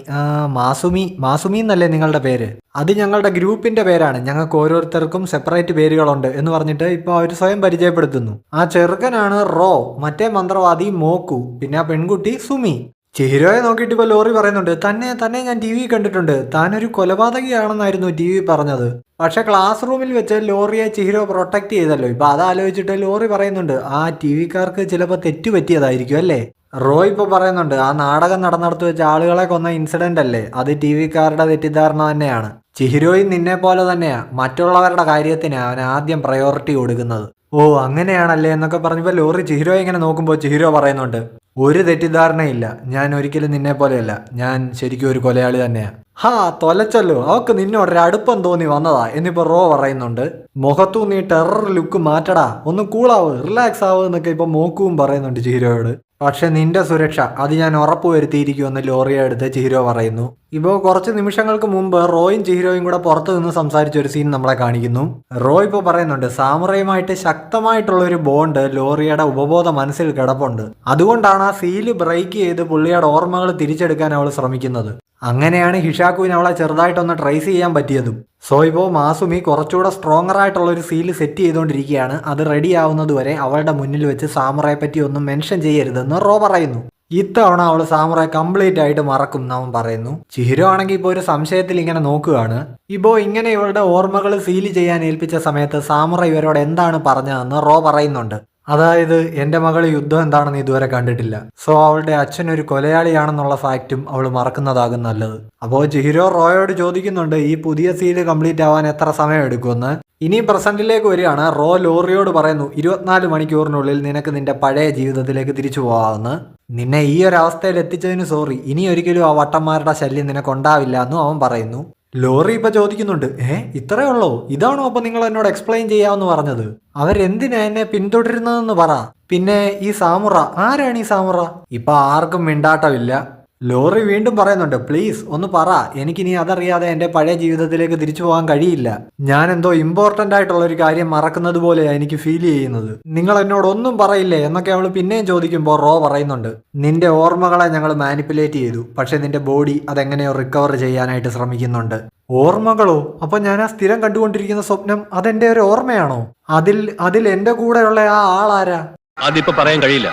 മാസുമി എന്നല്ലേ നിങ്ങളുടെ പേര്? അത് ഞങ്ങളുടെ ഗ്രൂപ്പിന്റെ പേരാണ്, ഞങ്ങൾക്ക് ഓരോരുത്തർക്കും സെപ്പറേറ്റ് പേരുകളുണ്ട് എന്ന് പറഞ്ഞിട്ട് ഇപ്പോൾ അവർ സ്വയം പരിചയപ്പെടുത്തുന്നു. ആ ചെറുക്കനാണ് റോ, മറ്റേ മന്ത്രവാദി മോക്കു, പിന്നെ ആ പെൺകുട്ടി സുമി. ചിഹിരോയെ നോക്കിയിട്ട് ഇപ്പോൾ ലോറി പറയുന്നുണ്ട്, തന്നെ ഞാൻ ടി വി കണ്ടിട്ടുണ്ട്, താനൊരു കൊലപാതകയാണെന്നായിരുന്നു ടി വി പറഞ്ഞത്. പക്ഷെ ക്ലാസ് റൂമിൽ വെച്ച് ലോറിയെ ചിഹിരോ പ്രൊട്ടക്ട് ചെയ്തല്ലോ. ഇപ്പൊ അതാലോചിച്ചിട്ട് ലോറി പറയുന്നുണ്ട്, ആ ടി വിക്കാർക്ക് ചിലപ്പോൾ തെറ്റു പറ്റിയതായിരിക്കും അല്ലേ? റോ ഇപ്പോൾ പറയുന്നുണ്ട്, ആ നാടകം നടന്നിടത്ത് വെച്ച് ആളുകളെ കൊന്ന ഇൻസിഡന്റ് അല്ലേ, അത് ടി വിക്കാരുടെ തെറ്റിദ്ധാരണ തന്നെയാണ്. ചിഹിരോയും നിന്നെ പോലെ തന്നെയാ, മറ്റുള്ളവരുടെ കാര്യത്തിന് അവൻ ആദ്യം പ്രയോറിറ്റി കൊടുക്കുന്നത്. അങ്ങനെയാണല്ലേ എന്നൊക്കെ പറഞ്ഞപ്പോൾ ലോറി ചിഹിരോയെ ഇങ്ങനെ നോക്കുമ്പോൾ ചിഹിരോ പറയുന്നുണ്ട്, ഒരു തെറ്റിദ്ധാരണയില്ല, ഞാൻ ഒരിക്കലും നിന്നെ പോലെയല്ല, ഞാൻ ശരിക്കും ഒരു കൊലയാളി തന്നെയാ. തൊലച്ചല്ലോ, അവക്ക് നിന്നോടൊരു അടുപ്പം തോന്നി വന്നതാ എന്നിപ്പോ റോ പറയുന്നുണ്ട്. മുഖത്തു നീ ടെറർ ലുക്ക് മാറ്റടാ, ഒന്ന് കൂളാവ്, റിലാക്സ് ആവ് എന്നൊക്കെ ഇപ്പൊ മോക്കുവും പറയുന്നുണ്ട് ചിഹിരോയോട്. പക്ഷെ നിന്റെ സുരക്ഷ അത് ഞാൻ ഉറപ്പുവരുത്തിയിരിക്കുമെന്ന് ലോറിയെ എടുത്ത് ചിഹിരോ പറയുന്നു. ഇപ്പോൾ കുറച്ച് നിമിഷങ്ങൾക്ക് മുമ്പ് റോയും ചിഹിരോയും കൂടെ പുറത്തു നിന്ന് സംസാരിച്ച ഒരു സീൻ നമ്മളെ കാണിക്കുന്നു. റോ ഇപ്പോൾ പറയുന്നുണ്ട്, സാമുറയുമായിട്ട് ശക്തമായിട്ടുള്ള ഒരു ബോണ്ട് ലോറിയുടെ ഉപബോധ മനസ്സിൽ കിടപ്പുണ്ട്. അതുകൊണ്ടാണ് ആ സീല് ബ്രേക്ക് ചെയ്ത് പുള്ളിയുടെ ഓർമ്മകൾ തിരിച്ചെടുക്കാൻ അവൾ ശ്രമിക്കുന്നത്. അങ്ങനെയാണ് ഹിഷാക്കുവിന് അവളെ ചെറുതായിട്ടൊന്ന് ട്രേസ് ചെയ്യാൻ പറ്റിയതും. സോ ഇപ്പോൾ മാസുമി കുറച്ചുകൂടെ സ്ട്രോങ്ങർ ആയിട്ടുള്ള ഒരു സീല് സെറ്റ് ചെയ്തുകൊണ്ടിരിക്കുകയാണ്. അത് റെഡി ആവുന്നത് വരെ അവളുടെ മുന്നിൽ വെച്ച് സാമുറയെ പറ്റി ഒന്നും മെൻഷൻ ചെയ്യരുതെന്ന് റോ പറയുന്നു. ഇത്തവണ അവൾ സാമുറയെ കംപ്ലീറ്റ് ആയിട്ട് മറക്കും എന്നവൻ പറയുന്നു. ചിഹിരോ ആണെങ്കിൽ ഇപ്പോൾ ഒരു സംശയത്തിൽ ഇങ്ങനെ നോക്കുകയാണ്. ഇപ്പോൾ ഇങ്ങനെ ഇവളുടെ ഓർമ്മകൾ സീല് ചെയ്യാൻ ഏൽപ്പിച്ച സമയത്ത് സാമുറ ഇവരോട് എന്താണ് പറഞ്ഞതെന്ന് റോ പറയുന്നുണ്ട്. അതായത് എൻ്റെ മകൾ യുദ്ധം എന്താണെന്ന് ഇതുവരെ കണ്ടിട്ടില്ല. സോ അവളുടെ അച്ഛൻ ഒരു കൊലയാളിയാണെന്നുള്ള ഫാക്റ്റും അവൾ മറക്കുന്നതാകും നല്ലത്. അപ്പോൾ ചിഹിരോ റോയോട് ചോദിക്കുന്നുണ്ട്, ഈ പുതിയ സീല് കംപ്ലീറ്റ് ആവാൻ എത്ര സമയം എടുക്കുമെന്ന്. ഇനി പ്രസന്റിലേക്ക് വരികയാണ്. റോ ലോറിയോട് പറയുന്നു, 24 മണിക്കൂറിനുള്ളിൽ നിനക്ക് നിന്റെ പഴയ ജീവിതത്തിലേക്ക് തിരിച്ചു പോകാമെന്ന്. നിന്നെ ഈ ഒരു അവസ്ഥയിൽ എത്തിച്ചതിന് സോറി, ഇനി ഒരിക്കലും ആ വട്ടന്മാരുടെ ശല്യം നിനക്കുണ്ടാവില്ല എന്നും അവൻ പറയുന്നു. ലോറി ഇപ്പൊ ചോദിക്കുന്നുണ്ട്, ഇത്രേ ഉള്ളോ? ഇതാണോ അപ്പൊ നിങ്ങൾ എന്നോട് എക്സ്പ്ലെയിൻ ചെയ്യാമെന്ന് പറഞ്ഞത്? അവരെന്തിനാ എന്നെ പിന്തുടരുന്നതെന്ന് പറ. പിന്നെ ഈ സാമുറ, ആരാണ് ഈ സാമുറ? ഇപ്പൊ ആർക്കും മിണ്ടാട്ടമില്ല. ലോറി വീണ്ടും പറയുന്നുണ്ട്, പ്ലീസ് ഒന്ന് പറ, എനിക്കിനി അതറിയാതെ എൻ്റെ പഴയ ജീവിതത്തിലേക്ക് തിരിച്ചു പോകാൻ കഴിയില്ല. ഞാൻ എന്തോ ഇമ്പോർട്ടൻ്റ് ആയിട്ടുള്ള ഒരു കാര്യം മറക്കുന്നത് പോലെയാണ് എനിക്ക് ഫീൽ ചെയ്യുന്നത്. നിങ്ങൾ എന്നോട് ഒന്നും പറയില്ലേ എന്നൊക്കെ അവൾ പിന്നെയും ചോദിക്കുമ്പോൾ റോ പറയുന്നുണ്ട്, നിന്റെ ഓർമ്മകളെ ഞങ്ങൾ മാനിപ്പുലേറ്റ് ചെയ്തു, പക്ഷെ നിന്റെ ബോഡി അതെങ്ങനെയോ റിക്കവർ ചെയ്യാനായിട്ട് ശ്രമിക്കുന്നുണ്ട്. ഓർമ്മകളോ? അപ്പൊ ഞാൻ ആ സ്ഥിരം കണ്ടുകൊണ്ടിരിക്കുന്ന സ്വപ്നം അതെന്റെ ഒരു ഓർമ്മയാണോ? അതിൽ എൻ്റെ കൂടെയുള്ള ആ ആളാരാ? അതിപ്പോ പറയാൻ കഴിയില്ല.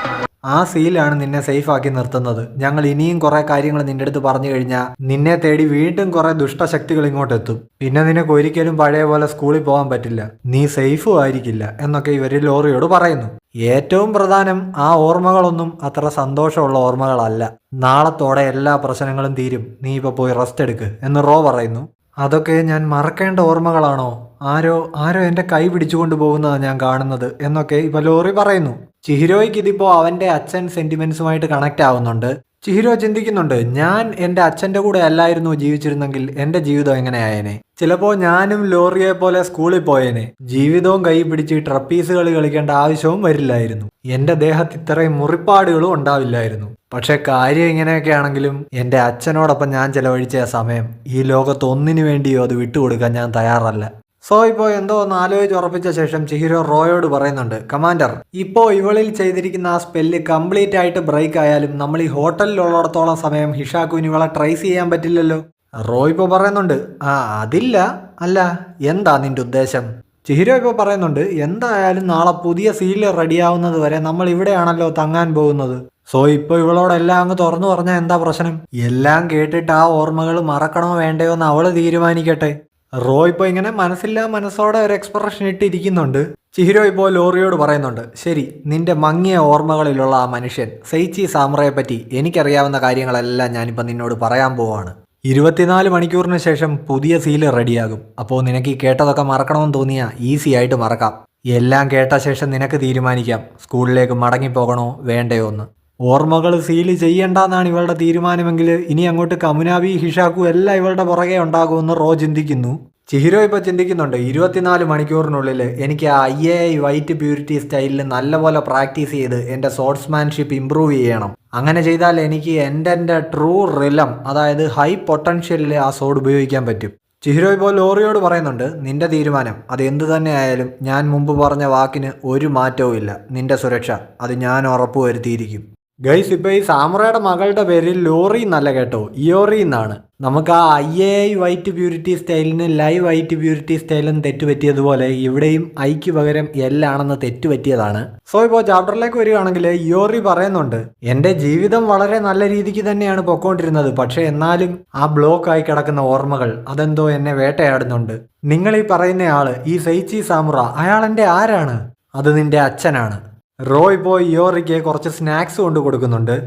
ആ സീലാണ് നിന്നെ സേഫ് ആക്കി നിർത്തുന്നത്. ഞങ്ങൾ ഇനിയും കുറെ കാര്യങ്ങൾ നിന്റെ അടുത്ത് പറഞ്ഞു കഴിഞ്ഞാൽ നിന്നെ തേടി വീണ്ടും കുറെ ദുഷ്ടശക്തികൾ ഇങ്ങോട്ട് എത്തും. പിന്നെ നിനക്ക് ഒരിക്കലും പഴയ പോലെ സ്കൂളിൽ പോകാൻ പറ്റില്ല, നീ സേഫും ആയിരിക്കില്ല എന്നൊക്കെ ഇവര് ലോറിയോട് പറയുന്നു. ഏറ്റവും പ്രധാനം, ആ ഓർമ്മകളൊന്നും അത്ര സന്തോഷമുള്ള ഓർമ്മകളല്ല. നാളത്തോടെ എല്ലാ പ്രശ്നങ്ങളും തീരും, നീ ഇപ്പൊ പോയി റെസ്റ്റ് എടുക്ക് എന്ന് റോ പറയുന്നു. അതൊക്കെ ഞാൻ മറക്കേണ്ട ഓർമ്മകളാണോ? ആരോ എന്റെ കൈ പിടിച്ചുകൊണ്ട് പോകുന്നതാണ് ഞാൻ കാണുന്നത് എന്നൊക്കെ ഇപ്പൊ ലോറി പറയുന്നു. ചിഹിരോയ്ക്ക് ഇതിപ്പോ അവന്റെ അച്ഛൻ സെന്റിമെന്റ്സുമായിട്ട് കണക്ട് ആവുന്നുണ്ട്. ചിഹിരോ ചിന്തിക്കുന്നുണ്ട്, ഞാൻ എന്റെ അച്ഛന്റെ കൂടെ അല്ലായിരുന്നു ജീവിച്ചിരുന്നെങ്കിൽ എന്റെ ജീവിതം എങ്ങനെയായേനെ? ചിലപ്പോ ഞാനും ലോറിയെ പോലെ സ്കൂളിൽ പോയേനെ. ജീവിതവും കൈ പിടിച്ച് ട്രപ്പീസ് കളി കളിക്കേണ്ട ആവശ്യവും വരില്ലായിരുന്നു. എന്റെ ദേഹത്ത് ഇത്രയും മുറിപ്പാടുകളും ഉണ്ടാവില്ലായിരുന്നു. പക്ഷെ കാര്യം ഇങ്ങനെയൊക്കെ ആണെങ്കിലും എന്റെ അച്ഛനോടൊപ്പം ഞാൻ ചെലവഴിച്ച സമയം ഈ ലോകത്ത് ഒന്നിനു വേണ്ടിയോ അത് വിട്ടുകൊടുക്കാൻ ഞാൻ തയ്യാറല്ല. സോ ഇപ്പോൾ എന്തോ ഒന്ന് ആലോചിച്ച് ഉറപ്പിച്ച ശേഷം ചിഹിരോ റോയോട് പറയുന്നുണ്ട്, കമാൻഡർ, ഇപ്പോൾ ഇവളിൽ ചെയ്തിരിക്കുന്ന ആ സ്പെല്ല് കംപ്ലീറ്റ് ആയിട്ട് ബ്രേക്ക് ആയാലും നമ്മൾ ഈ ഹോട്ടലിലുള്ളിടത്തോളം സമയം ഹിഷാക്കുവിന് ഇവളെ ട്രേസ് ചെയ്യാൻ പറ്റില്ലല്ലോ. റോ ഇപ്പോൾ പറയുന്നുണ്ട്, അതില്ല. അല്ല, എന്താ നിന്റെ ഉദ്ദേശം? ചിഹിരോ ഇപ്പോൾ പറയുന്നുണ്ട്, എന്തായാലും നാളെ പുതിയ സീല് റെഡിയാവുന്നത് വരെ നമ്മൾ ഇവിടെയാണല്ലോ തങ്ങാൻ പോകുന്നത്. സോ ഇപ്പോൾ ഇവളോടെല്ലാം അങ്ങ് തുറന്നു പറഞ്ഞാൽ എന്താ പ്രശ്നം? എല്ലാം കേട്ടിട്ട് ആ ഓർമ്മകൾ മറക്കണോ വേണ്ടയോ എന്ന് അവള് തീരുമാനിക്കട്ടെ. റോ ഇപ്പോൾ ഇങ്ങനെ മനസ്സോടെ ഒരു എക്സ്പ്രഷൻ ഇട്ടിരിക്കുന്നുണ്ട്. ചിഹിരോ ഇപ്പോൾ ലോറിയോട് പറയുന്നുണ്ട്, ശരി, നിന്റെ മങ്ങിയ ഓർമ്മകളിലുള്ള ആ മനുഷ്യൻ സെയ്ച്ചി സാമുറയെ പറ്റി എനിക്കറിയാവുന്ന കാര്യങ്ങളെല്ലാം ഞാനിപ്പോൾ നിന്നോട് പറയാൻ പോവാണ്. 24 മണിക്കൂറിന് ശേഷം പുതിയ സീല് റെഡിയാകും. അപ്പോൾ നിനക്ക് ഈ കേട്ടതൊക്കെ മറക്കണമെന്ന് തോന്നിയാൽ ഈസി ആയിട്ട് മറക്കാം. എല്ലാം കേട്ട ശേഷം നിനക്ക് തീരുമാനിക്കാം സ്കൂളിലേക്ക് മടങ്ങിപ്പോകണോ വേണ്ടയോ എന്ന്. ഓർമ്മകൾ സീല് ചെയ്യണ്ടെന്നാണ് ഇവളുടെ തീരുമാനമെങ്കിൽ ഇനി അങ്ങോട്ട് കമുനാബി ഹിഷാക്കു എല്ലാം ഇവളുടെ പുറകെ ഉണ്ടാകുമെന്ന് റോ ചിന്തിക്കുന്നു. ചിഹിരോ ഇപ്പോൾ ചിന്തിക്കുന്നുണ്ട്, 24 മണിക്കൂറിനുള്ളിൽ എനിക്ക് ആ IAI വൈറ്റ് പ്യൂരിറ്റി സ്റ്റൈലിൽ നല്ലപോലെ പ്രാക്ടീസ് ചെയ്ത് എൻ്റെ സോർട്സ്മാൻഷിപ്പ് ഇമ്പ്രൂവ് ചെയ്യണം. അങ്ങനെ ചെയ്താൽ എനിക്ക് എൻ്റെ ട്രൂ റിലം, അതായത് ഹൈ പൊട്ടൻഷ്യലിൽ ആ സോഡ് ഉപയോഗിക്കാൻ പറ്റും. ചിഹിരോ ഇപ്പോൾ ലോറിയോട് പറയുന്നുണ്ട്, നിന്റെ തീരുമാനം അത് എന്തു തന്നെ ആയാലും ഞാൻ മുമ്പ് പറഞ്ഞ വാക്കിന് ഒരു മാറ്റവും ഇല്ല. നിന്റെ സുരക്ഷ അത് ഞാൻ ഉറപ്പുവരുത്തിയിരിക്കും. ഗൈസ്, ഇപ്പോൾ ഈ സാമുറയുടെ മകളുടെ പേര് ലോറി എന്നല്ല കേട്ടോ, ഇയോറി എന്നാണ്. നമുക്ക് ആ IAI വൈറ്റ് പ്യൂരിറ്റി സ്റ്റൈലിന് ലൈവ് വൈറ്റ് പ്യൂരിറ്റി സ്റ്റൈലും തെറ്റുപറ്റിയതുപോലെ ഇവിടെയും ഐക്ക് പകരം എല്ലാണെന്ന് തെറ്റുപറ്റിയതാണ്. സോ ഇപ്പോൾ ചാപ്റ്ററിലേക്ക് വരികയാണെങ്കിൽ ഇയോറി പറയുന്നുണ്ട്, എൻ്റെ ജീവിതം വളരെ നല്ല രീതിക്ക് തന്നെയാണ് പൊക്കോണ്ടിരുന്നത്. പക്ഷെ എന്നാലും ആ ബ്ലോക്ക് ആയി കിടക്കുന്ന ഓർമ്മകൾ അതെന്തോ എന്നെ വേട്ടയാടുന്നുണ്ട്. നിങ്ങൾ ഈ പറയുന്ന ആള്, ഈ സെയ്ച്ചി സാമുറ, അയാൾ എൻ്റെ ആരാണ്? അത് നിന്റെ അച്ഛനാണ്. റോ ഇപ്പോൾ ഇയോറിക്ക് കുറച്ച് സ്നാക്സ് കൊണ്ട് കൊടുക്കുന്നുണ്ട്.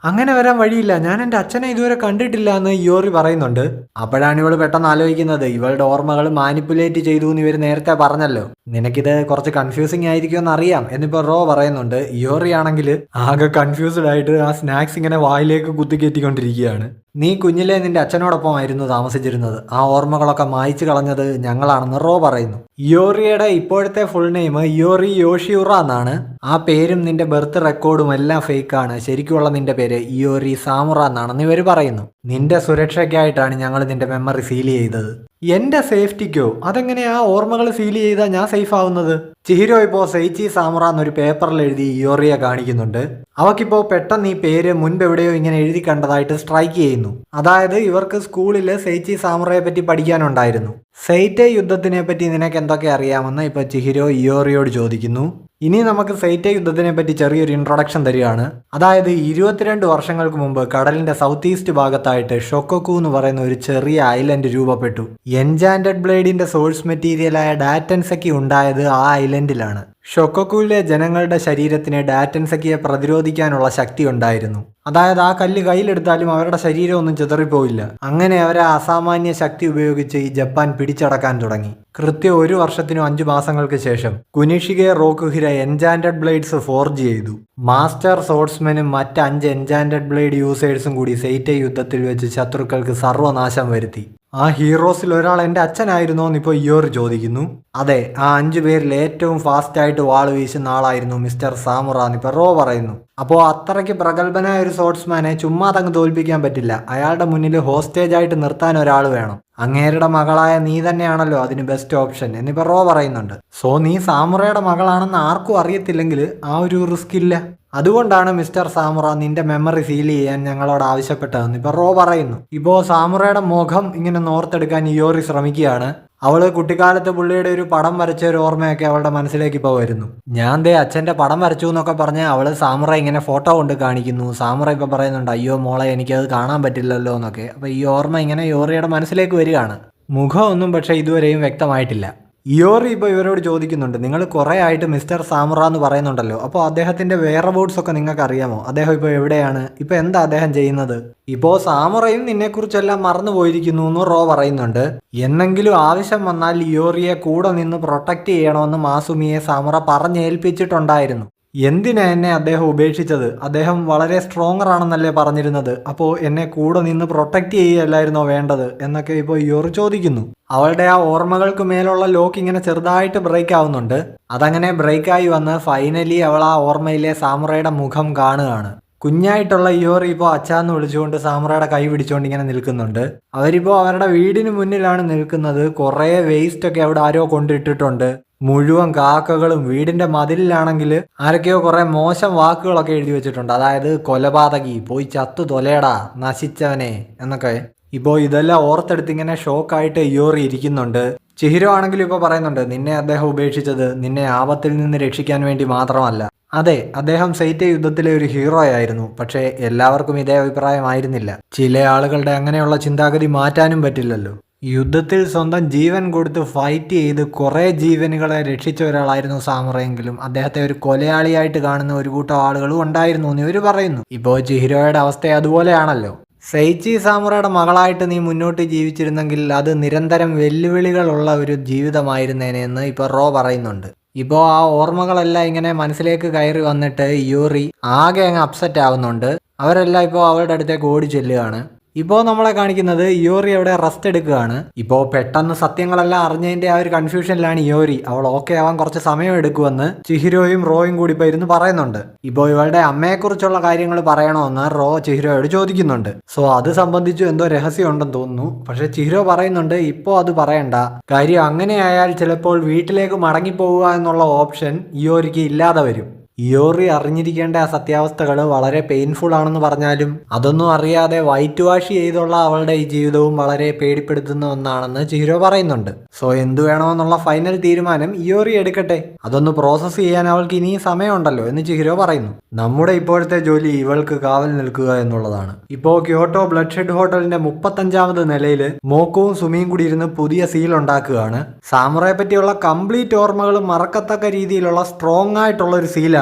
അങ്ങനെ വരാൻ വഴിയില്ല, ഞാൻ എൻ്റെ അച്ഛനെ ഇതുവരെ കണ്ടിട്ടില്ല എന്ന് ഇയോറി പറയുന്നുണ്ട്. അപ്പോഴാണ് ഇവൾ പെട്ടെന്ന് ആലോചിക്കുന്നത്, ഇവളുടെ ഓർമ്മകൾ മാനിപ്പുലേറ്റ് ചെയ്തു എന്ന് ഇവർ നേരത്തെ പറഞ്ഞല്ലോ. നിനക്കിത് കുറച്ച് കൺഫ്യൂസിങ് ആയിരിക്കുമെന്ന് അറിയാം എന്നിപ്പോൾ റോ പറയുന്നുണ്ട്. ഇയോറി ആണെങ്കിൽ ആകെ കൺഫ്യൂസ്ഡ് ആയിട്ട് ആ സ്നാക്സ് ഇങ്ങനെ വായിലേക്ക് കുത്തിക്കയറ്റിക്കൊണ്ടിരിക്കുകയാണ്. നീ കുഞ്ഞിലെ നിന്റെ അച്ഛനോടൊപ്പം ആയിരുന്നു താമസിച്ചിരുന്നത്. ആ ഓർമ്മകളൊക്കെ മായ്ച്ചു കളഞ്ഞത് ഞങ്ങളാണെന്ന് റോ പറയുന്നു. ഇയോറിയുടെ ഇപ്പോഴത്തെ ഫുൾ നെയിം ഇയോറി യോഷിയുറ എന്നാണ്. ആ പേരും നിന്റെ ബർത്ത് റെക്കോർഡും എല്ലാം ഫേക്കാണ്. ശരിക്കുള്ള നിന്റെ പേര് ഇയോറി സാമുറ എന്നാണെന്ന് ഇവർ പറയുന്നു. നിന്റെ സുരക്ഷയ്ക്കായിട്ടാണ് ഞങ്ങൾ നിന്റെ മെമ്മറി സീൽ ചെയ്തത്. എന്റെ സേഫ്റ്റിക്കോ? അതെങ്ങനെ ആ ഓർമ്മകൾ സീൽ ചെയ്താൽ ഞാൻ സേഫ് ആവുന്നത്? ചിഹിരോ ഇപ്പോൾ സെയ്ച്ചി സാമുറ എന്നൊരു പേപ്പറിൽ എഴുതി ഇയോറിയെ കാണിക്കുന്നുണ്ട്. അവക്കിപ്പോൾ പെട്ടെന്ന് ഈ പേര് മുൻപ് എവിടെയോ ഇങ്ങനെ എഴുതി കണ്ടതായിട്ട് സ്ട്രൈക്ക് ചെയ്യുന്നു. അതായത് ഇവർക്ക് സ്കൂളിൽ സെയ്ച്ചി സാമുറയെ പറ്റി പഠിക്കാനുണ്ടായിരുന്നു. സെയ്റ്റേ യുദ്ധത്തിനെ പറ്റി നിനക്ക് എന്തൊക്കെ അറിയാമെന്ന് ഇപ്പോൾ ചിഹിരോ ഇയോറിയോട് ചോദിക്കുന്നു. ഇനി നമുക്ക് സെയ്റ്റേ യുദ്ധത്തിനെ പറ്റി ചെറിയൊരു ഇൻട്രൊഡക്ഷൻ തരികയാണ്. അതായത് 22 വർഷങ്ങൾക്ക് മുമ്പ് കടലിന്റെ സൗത്ത് ഈസ്റ്റ് ഭാഗത്തായിട്ട് ഷൊക്കോക്കു എന്ന് പറയുന്ന ഒരു ചെറിയ ഐലൻഡ് രൂപപ്പെട്ടു. എൻചാന്റഡ് ബ്ലേഡിന്റെ സോഴ്സ് മെറ്റീരിയലായ ഡാറ്റൻസക്കി ഉണ്ടായത് ആ ഐലൻഡിലാണ്. ഷൊക്കോക്കുവിലെ ജനങ്ങളുടെ ശരീരത്തിന് ഡാറ്റൻസക്കിയെ പ്രതിരോധിക്കാനുള്ള ശക്തി ഉണ്ടായിരുന്നു. അതായത് ആ കല്ല് കയ്യിലെടുത്താലും അവരുടെ ശരീരം ഒന്നും ചിതറിപ്പോയില്ല. അങ്ങനെ അവരെ അസാമാന്യ ശക്തി ഉപയോഗിച്ച് ഈ ജപ്പാൻ പിടിച്ചടക്കാൻ തുടങ്ങി. കൃത്യം 1 വർഷത്തിനും 5 മാസങ്ങൾക്ക് ശേഷം കുനിഷിഗെ റോക്കുഹിര എൻചാന്റഡ് ബ്ലേഡ്സ് ഫോർജ് ചെയ്തു. മാസ്റ്റർ സോർട്സ്മെനും മറ്റ് 5 എൻചാന്റഡ് ബ്ലേഡ് യൂസേഴ്സും കൂടി സെയ്റ്റേ യുദ്ധത്തിൽ വെച്ച് ശത്രുക്കൾക്ക് സർവ്വനാശം വരുത്തി. ആ ഹീറോസിൽ ഒരാൾ എൻ്റെ അച്ഛനായിരുന്നോ എന്ന് ഇപ്പോൾ ഇയോറി ചോദിക്കുന്നു. അതെ, ആ 5 പേരിൽ ഏറ്റവും ഫാസ്റ്റായിട്ട് വാൾ വീശുന്ന ആളായിരുന്നു മിസ്റ്റർ സാമുറ എന്ന് ഇപ്പോൾ റോ പറയുന്നു. അപ്പോൾ അത്രയ്ക്ക് പ്രഗത്ഭനായ ഒരു സോർട്സ്മാനെ ചുമ്മാ തങ്ങ് തോൽപ്പിക്കാൻ പറ്റില്ല. അയാളുടെ മുന്നിൽ ഹോസ്റ്റേജ് ആയിട്ട് നിർത്താൻ ഒരാൾ വേണം. അങ്ങേരുടെ മകളായ നീ തന്നെയാണല്ലോ അതിന് ബെസ്റ്റ് ഓപ്ഷൻ എന്നിപ്പോൾ റോ പറയുന്നുണ്ട്. സോ നീ സാമുറയുടെ മകളാണെന്ന് ആർക്കും അറിയത്തില്ലെങ്കിൽ ആ ഒരു റിസ്ക് ഇല്ല. അതുകൊണ്ടാണ് മിസ്റ്റർ സാമുറ നിന്റെ മെമ്മറി സീൽ ചെയ്യാൻ ഞങ്ങളോട് ആവശ്യപ്പെട്ടതെന്ന് ഇപ്പോൾ റോ പറയുന്നു. ഇപ്പോൾ സാമുറയുടെ മുഖം ഇങ്ങനെ നോർത്തെടുക്കാൻ ഇയോറി ശ്രമിക്കുകയാണ്. അവള് കുട്ടിക്കാലത്ത് പുള്ളിയുടെ ഒരു പടം വരച്ച ഒരു ഓർമ്മയൊക്കെ അവളുടെ മനസ്സിലേക്ക് ഇപ്പോൾ വരുന്നു. ഞാൻ ദേ അച്ഛൻ്റെ പടം വരച്ചു എന്നൊക്കെ പറഞ്ഞ് അവള് സാമുറ ഇങ്ങനെ ഫോട്ടോ കൊണ്ട് കാണിക്കുന്നു. സാമുറ ഇപ്പോൾ പറയുന്നുണ്ട്, അയ്യോ മോളെ എനിക്കത് കാണാൻ പറ്റില്ലല്ലോ എന്നൊക്കെ. അപ്പോൾ ഈ ഓർമ്മ ഇങ്ങനെ യോറിയുടെ മനസ്സിലേക്ക് വരികയാണ്. മുഖമൊന്നും പക്ഷേ ഇതുവരെയും വ്യക്തമായിട്ടില്ല. ഇയോറി ഇപ്പോൾ ഇവരോട് ചോദിക്കുന്നുണ്ട്, നിങ്ങൾ കുറേ ആയിട്ട് മിസ്റ്റർ സാമുറ എന്ന് പറയുന്നുണ്ടല്ലോ, അപ്പോൾ അദ്ദേഹത്തിൻ്റെ വെയർഅബൌട്ട്സ് ഒക്കെ നിങ്ങൾക്ക് അറിയാമോ? അദ്ദേഹം ഇപ്പോൾ എവിടെയാണ്? ഇപ്പോൾ എന്താ അദ്ദേഹം ചെയ്യുന്നത്? ഇപ്പോൾ സാമുറയും നിന്നെക്കുറിച്ചെല്ലാം മറന്നു പോയിരിക്കുന്നു എന്ന് റോ പറയുന്നുണ്ട്. എന്നെങ്കിലും ആവശ്യം വന്നാൽ ഇയോറിയെ കൂടെ നിന്ന് പ്രൊട്ടക്റ്റ് ചെയ്യണമെന്ന് മാസുമിയെ സാമുറ പറഞ്ഞേൽപ്പിച്ചിട്ടുണ്ടായിരുന്നു. എന്തിനാ എന്നെ അദ്ദേഹം ഉപേക്ഷിച്ചത്? അദ്ദേഹം വളരെ സ്ട്രോങ്ങർ ആണെന്നല്ലേ പറഞ്ഞിരുന്നത്? അപ്പോൾ എന്നെ കൂടെ നിന്ന് പ്രൊട്ടക്റ്റ് ചെയ്യുകയല്ലായിരുന്നോ വേണ്ടത് എന്നൊക്കെ ഇപ്പോൾ ഇയോറി ചോദിക്കുന്നു. അവളുടെ ആ ഓർമ്മകൾക്ക് മേലുള്ള ലോക്ക് ഇങ്ങനെ ചെറുതായിട്ട് ബ്രേക്ക് ആവുന്നുണ്ട്. അതങ്ങനെ ബ്രേക്കായി വന്ന് ഫൈനലി അവൾ ആ ഓർമ്മയിലെ സാമുറയുടെ മുഖം കാണുകയാണ്. കുഞ്ഞായിട്ടുള്ള ഇയോറി ഇപ്പോൾ അച്ചാന്ന് വിളിച്ചുകൊണ്ട് സാമുറയുടെ കൈ പിടിച്ചുകൊണ്ട് ഇങ്ങനെ നിൽക്കുന്നുണ്ട്. അവരിപ്പോൾ അവരുടെ വീടിന് മുന്നിലാണ് നിൽക്കുന്നത്. കുറേ വേസ്റ്റ് ഒക്കെ അവിടെ ആരോ കൊണ്ടിട്ടിട്ടുണ്ട്. മുഴുവൻ കാക്കകളും. വീടിന്റെ മതിലിലാണെങ്കിൽ ആരൊക്കെയോ കുറെ മോശം വാക്കുകളൊക്കെ എഴുതി വെച്ചിട്ടുണ്ട്. അതായത് കൊലപാതകി, പോയി ചത്തു തൊലയടാ, നശിച്ചവനെ എന്നൊക്കെ. ഇപ്പോൾ ഇതെല്ലാം ഓർത്തെടുത്ത് ഇങ്ങനെ ഷോക്കായിട്ട് ഇയോറി ഇരിക്കുന്നുണ്ട്. ചിഹിരോ ആണെങ്കിലും ഇപ്പോൾ പറയുന്നുണ്ട്, നിന്നെ അദ്ദേഹം ഉപേക്ഷിച്ചത് നിന്നെ ആപത്തിൽ നിന്ന് രക്ഷിക്കാൻ വേണ്ടി മാത്രമല്ല. അതെ, അദ്ദേഹം സൈറ്റെ യുദ്ധത്തിലെ ഒരു ഹീറോ ആയിരുന്നു. പക്ഷേ എല്ലാവർക്കും ഇതേ അഭിപ്രായമായിരുന്നില്ല. ചില ആളുകളുടെ അങ്ങനെയുള്ള ചിന്താഗതി മാറ്റാനും പറ്റില്ലല്ലോ. യുദ്ധത്തിൽ സ്വന്തം ജീവൻ കൊടുത്ത് ഫൈറ്റ് ചെയ്ത് കുറേ ജീവനുകളെ രക്ഷിച്ച ഒരാളായിരുന്നു സാമുറയെങ്കിലും അദ്ദേഹത്തെ ഒരു കൊലയാളിയായിട്ട് കാണുന്ന ഒരു കൂട്ടം ആളുകളും ഉണ്ടായിരുന്നു എന്ന് ഇവർ പറയുന്നു. ഇപ്പോൾ ചിഹിരോയുടെ അവസ്ഥ അതുപോലെയാണല്ലോ. സൈച്ചി സാമുറയുടെ മകളായിട്ട് നീ മുന്നോട്ട് ജീവിച്ചിരുന്നെങ്കിൽ അത് നിരന്തരം വെല്ലുവിളികളുള്ള ഒരു ജീവിതമായിരുന്നേനെ എന്ന് ഇപ്പോൾ റോ പറയുന്നുണ്ട്. ഇപ്പോൾ ആ ഓർമ്മകളെല്ലാം ഇങ്ങനെ മനസ്സിലേക്ക് കയറി വന്നിട്ട് ഇയോറി ആകെ അങ്ങ് അപ്സെറ്റ് ആവുന്നുണ്ട്. അവരെല്ലാം ഇപ്പോൾ അവളുടെ അടുത്തേക്ക് ഓടി ചെല്ലുകയാണ്. ഇപ്പോൾ നമ്മളെ കാണിക്കുന്നത് ഇയോറി അവിടെ റെസ്റ്റ് എടുക്കുകയാണ്. ഇപ്പോൾ പെട്ടെന്ന് സത്യങ്ങളെല്ലാം അറിഞ്ഞതിൻ്റെ ആ ഒരു കൺഫ്യൂഷനിലാണ് ഇയോറി. അവൾ ഓക്കെ ആവാൻ കുറച്ച് സമയം എടുക്കുമെന്ന് ചിഹിരോയും റോയും കൂടി ഇപ്പോൾ ഇരുന്ന് പറയുന്നുണ്ട്. ഇപ്പോൾ ഇവളുടെ അമ്മയെക്കുറിച്ചുള്ള കാര്യങ്ങൾ പറയണമെന്ന് റോ ചിഹിരോയോട് ചോദിക്കുന്നുണ്ട്. സോ അത് സംബന്ധിച്ച് എന്തോ രഹസ്യം ഉണ്ടെന്ന് തോന്നുന്നു. പക്ഷെ ചിഹിരോ പറയുന്നുണ്ട്, ഇപ്പോൾ അത് പറയണ്ട. കാര്യം അങ്ങനെയായാൽ ചിലപ്പോൾ വീട്ടിലേക്ക് മടങ്ങിപ്പോവുക എന്നുള്ള ഓപ്ഷൻ ഇയോറിക്ക് ഇല്ലാതെ വരും. ഇയോറി അറിഞ്ഞിരിക്കേണ്ട ആ സത്യാവസ്ഥകൾ വളരെ പെയിൻഫുൾ ആണെന്ന് പറഞ്ഞാലും അതൊന്നും അറിയാതെ വൈറ്റ് വാഷ് ചെയ്തുള്ള അവളുടെ ഈ ജീവിതവും വളരെ പേടിപ്പെടുത്തുന്ന ഒന്നാണെന്ന് ചിഹിരോ പറയുന്നുണ്ട്. സോ എന്തു വേണമെന്നുള്ള ഫൈനൽ തീരുമാനം ഇയോറി എടുക്കട്ടെ. അതൊന്ന് പ്രോസസ്സ് ചെയ്യാൻ അവൾക്ക് ഇനിയും സമയമുണ്ടല്ലോ എന്ന് ചിഹിരോ പറയുന്നു. നമ്മുടെ ഇപ്പോഴത്തെ ജോലി ഇവൾക്ക് കാവൽ നിൽക്കുക എന്നുള്ളതാണ്. ഇപ്പോൾ ക്യോട്ടോ ബ്ലഡ് ഷെഡ് ഹോട്ടലിന്റെ 35ാമത് നിലയിൽ മോക്കോവും സുമിയും കൂടി ഇരുന്ന് പുതിയ സീൽ ഉണ്ടാക്കുകയാണ്. സാമുറയെ പറ്റിയുള്ള കംപ്ലീറ്റ് ഓർമ്മകൾ മറക്കത്തക്ക രീതിയിലുള്ള സ്ട്രോങ് ആയിട്ടുള്ള ഒരു സീലാണ്.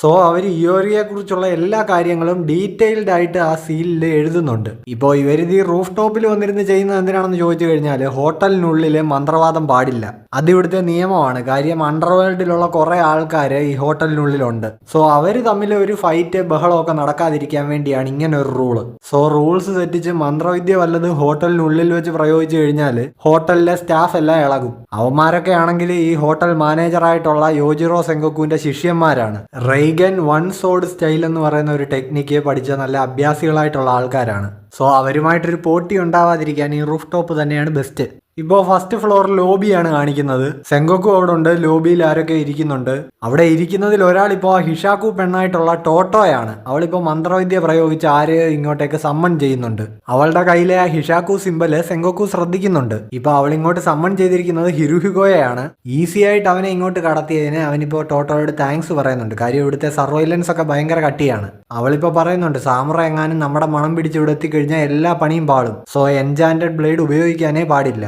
സോ അവർ ഇയോറിയെ കുറിച്ചുള്ള എല്ലാ കാര്യങ്ങളും ഡീറ്റെയിൽഡ് ആയിട്ട് ആ സീലിൽ എഴുതുന്നുണ്ട്. ഇപ്പോൾ ഇവരിത് ഈ റൂഫ് ടോപ്പിൽ വന്നിരുന്ന് ചെയ്യുന്നത് എന്തിനാണെന്ന് ചോദിച്ചു കഴിഞ്ഞാൽ ഹോട്ടലിനുള്ളിൽ മന്ത്രവാദം പാടില്ല. അത് ഇവിടുത്തെ നിയമമാണ്. കാര്യം അണ്ടർവേൾഡിലുള്ള കുറെ ആൾക്കാർ ഈ ഹോട്ടലിനുള്ളിലുണ്ട്. സോ അവർ തമ്മിൽ ഒരു ഫൈറ്റ് ബഹളമൊക്കെ നടക്കാതിരിക്കാൻ വേണ്ടിയാണ് ഇങ്ങനെ ഒരു റൂള്. സോ റൂൾസ് തെറ്റിച്ച് മന്ത്രവിദ്യ വല്ലതും ഹോട്ടലിനുള്ളിൽ വെച്ച് പ്രയോഗിച്ചു കഴിഞ്ഞാൽ ഹോട്ടലിലെ സ്റ്റാഫ് എല്ലാം ഇളകും. അവന്മാരൊക്കെ ആണെങ്കിൽ ഈ ഹോട്ടൽ മാനേജറായിട്ടുള്ള യോജിറോ സെങ്കോക്കുവിന്റെ ശിഷ്യന്മാരാണ്. റെയ്ഗൻ വൺ സോഡ് സ്റ്റൈൽ എന്ന് പറയുന്ന ഒരു ടെക്നിക്ക് പഠിച്ച നല്ല അഭ്യാസികളായിട്ടുള്ള ആൾക്കാരാണ്. സോ അവരുമായിട്ടൊരു പോട്ടി ഉണ്ടാവാതിരിക്കാൻ ഈ റൂഫ് ടോപ്പ് തന്നെയാണ് ബെസ്റ്റ്. ഇപ്പോൾ ഫസ്റ്റ് ഫ്ലോർ ലോബിയാണ് കാണിക്കുന്നത്. സെങ്കോക്കു അവിടെ ഉണ്ട്. ലോബിയിൽ ആരൊക്കെ ഇരിക്കുന്നുണ്ട്. അവിടെ ഇരിക്കുന്നതിൽ ഒരാൾ ഇപ്പോൾ ഹിഷാക്കു പെണ്ണായിട്ടുള്ള ടോട്ടോയാണ്. അവളിപ്പോൾ മന്ത്രവിദ്യ പ്രയോഗിച്ച് ആരെയോ ഇങ്ങോട്ടേക്ക് സമ്മൺ ചെയ്യുന്നുണ്ട്. അവളുടെ കയ്യിലെ ആ ഹിഷാക്കു സിമ്പല് സെങ്കോക്കു ശ്രദ്ധിക്കുന്നുണ്ട്. ഇപ്പോൾ അവൾ ഇങ്ങോട്ട് സമ്മൺ ചെയ്തിരിക്കുന്നത് ഹിരുഹിഗോയാണ്. ഈസി ആയിട്ട് അവനെ ഇങ്ങോട്ട് കടത്തിയതിന് അവനിപ്പോൾ ടോട്ടോയോട് താങ്ക്സ് പറയുന്നുണ്ട്. കാര്യം ഇവിടുത്തെ സർവൈലൻസ് ഒക്കെ ഭയങ്കര കട്ടിയാണ്. അവളിപ്പോൾ പറയുന്നുണ്ട്, സാമുറ എങ്ങാനും നമ്മുടെ മണം പിടിച്ച് ഇവിടെ എത്തിക്കഴിഞ്ഞാൽ എല്ലാ പണിയും പാളും. സോ എൻചാൻറ്റഡ് ബ്ലേഡ് ഉപയോഗിക്കാനേ പാടില്ല.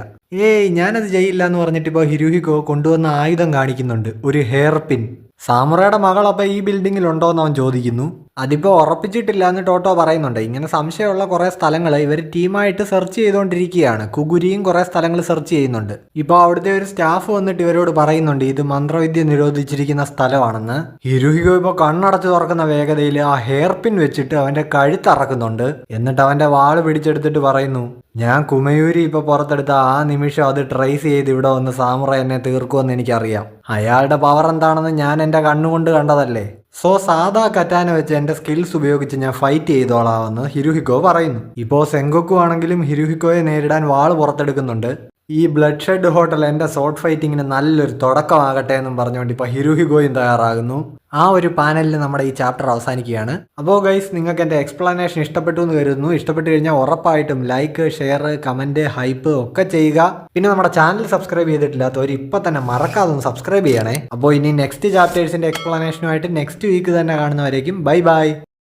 ഞാനത് ചെയ്യില്ല എന്ന് പറഞ്ഞിട്ട് ഇപ്പോൾ ഹിരുഹിഗോ കൊണ്ടുവന്ന ആയുധം കാണിക്കുന്നുണ്ട്, ഒരു ഹെയർ പിൻ. സാമുറയുടെ മകൾ അപ്പോൾ ഈ ബിൽഡിങ്ങിൽ ഉണ്ടോ എന്ന് അവൻ ചോദിക്കുന്നു. അതിപ്പോൾ ഉറപ്പിച്ചിട്ടില്ല എന്ന് ടോട്ടോ പറയുന്നുണ്ട്. ഇങ്ങനെ സംശയമുള്ള കുറേ സ്ഥലങ്ങൾ ഇവർ ടീമായിട്ട് സെർച്ച് ചെയ്തുകൊണ്ടിരിക്കുകയാണ്. കുഗുരിയും കുറേ സ്ഥലങ്ങൾ സെർച്ച് ചെയ്യുന്നുണ്ട്. ഇപ്പോൾ അവിടുത്തെ ഒരു സ്റ്റാഫ് വന്നിട്ട് ഇവരോട് പറയുന്നുണ്ട് ഇത് മന്ത്രവിദ്യ നിരോധിച്ചിരിക്കുന്ന സ്ഥലമാണെന്ന്. ഹിരുഹിഗോ ഇപ്പോൾ കണ്ണടച്ച് തുറക്കുന്ന വേഗതയിൽ ആ ഹെയർ പിൻ വെച്ചിട്ട് അവൻ്റെ കഴുത്തറക്കുന്നുണ്ട്. എന്നിട്ട് അവൻ്റെ വാള് പിടിച്ചെടുത്തിട്ട് പറയുന്നു, ഞാൻ കുമയൂരി ഇപ്പോൾ പുറത്തെടുത്ത ആ നിമിഷം അത് ട്രേസ് ചെയ്ത് ഇവിടെ വന്ന് സാമുറ എന്നെ തീർക്കുമെന്ന് എനിക്കറിയാം. അയാളുടെ പവർ എന്താണെന്ന് ഞാൻ എൻ്റെ കണ്ണുകൊണ്ട് കണ്ടതല്ലേ. സോ സാധാ കറ്റാന വെച്ച് എൻ്റെ സ്കിൽസ് ഉപയോഗിച്ച് ഞാൻ ഫൈറ്റ് ചെയ്തോളാമെന്ന് ഹിരുഹിഗോ പറയുന്നു. ഇപ്പോൾ സെങ്കോക്കു ആണെങ്കിലും ഹിരുഹിഗോയെ നേരിടാൻ വാൾ പുറത്തെടുക്കുന്നുണ്ട്. ഈ ബ്ലഡ് ഷെഡ് ഹോട്ടൽ എൻ്റെ സോട്ട് ഫൈറ്റിങ്ങിന് നല്ലൊരു തുടക്കമാകട്ടെ എന്നും പറഞ്ഞുകൊണ്ട് ഇപ്പോൾ ഹിരോഹിഗോയും തയ്യാറാകുന്നു. ആ ഒരു പാനലിൽ നമ്മുടെ ഈ ചാപ്റ്റർ അവസാനിക്കുകയാണ്. അപ്പോൾ ഗൈസ്, നിങ്ങൾക്ക് എൻ്റെ എക്സ്പ്ലനേഷൻ ഇഷ്ടപ്പെട്ടു എന്ന് കരുതുന്നു. ഇഷ്ടപ്പെട്ടു കഴിഞ്ഞാൽ ഉറപ്പായിട്ടും ലൈക്ക്, ഷെയർ, കമൻറ്റ്, ഹൈപ്പ് ഒക്കെ ചെയ്യുക. പിന്നെ നമ്മുടെ ചാനൽ സബ്സ്ക്രൈബ് ചെയ്തിട്ടില്ലാത്തവർ ഇപ്പം തന്നെ മറക്കാതെ ഒന്ന് സബ്സ്ക്രൈബ് ചെയ്യണേ. അപ്പോൾ ഇനി നെക്സ്റ്റ് ചാപ്റ്റേഴ്സിൻ്റെ എക്സ്പ്ലനേഷനുമായിട്ട് നെക്സ്റ്റ് വീക്ക് തന്നെ കാണുന്നവരേക്കും ബൈ ബൈ.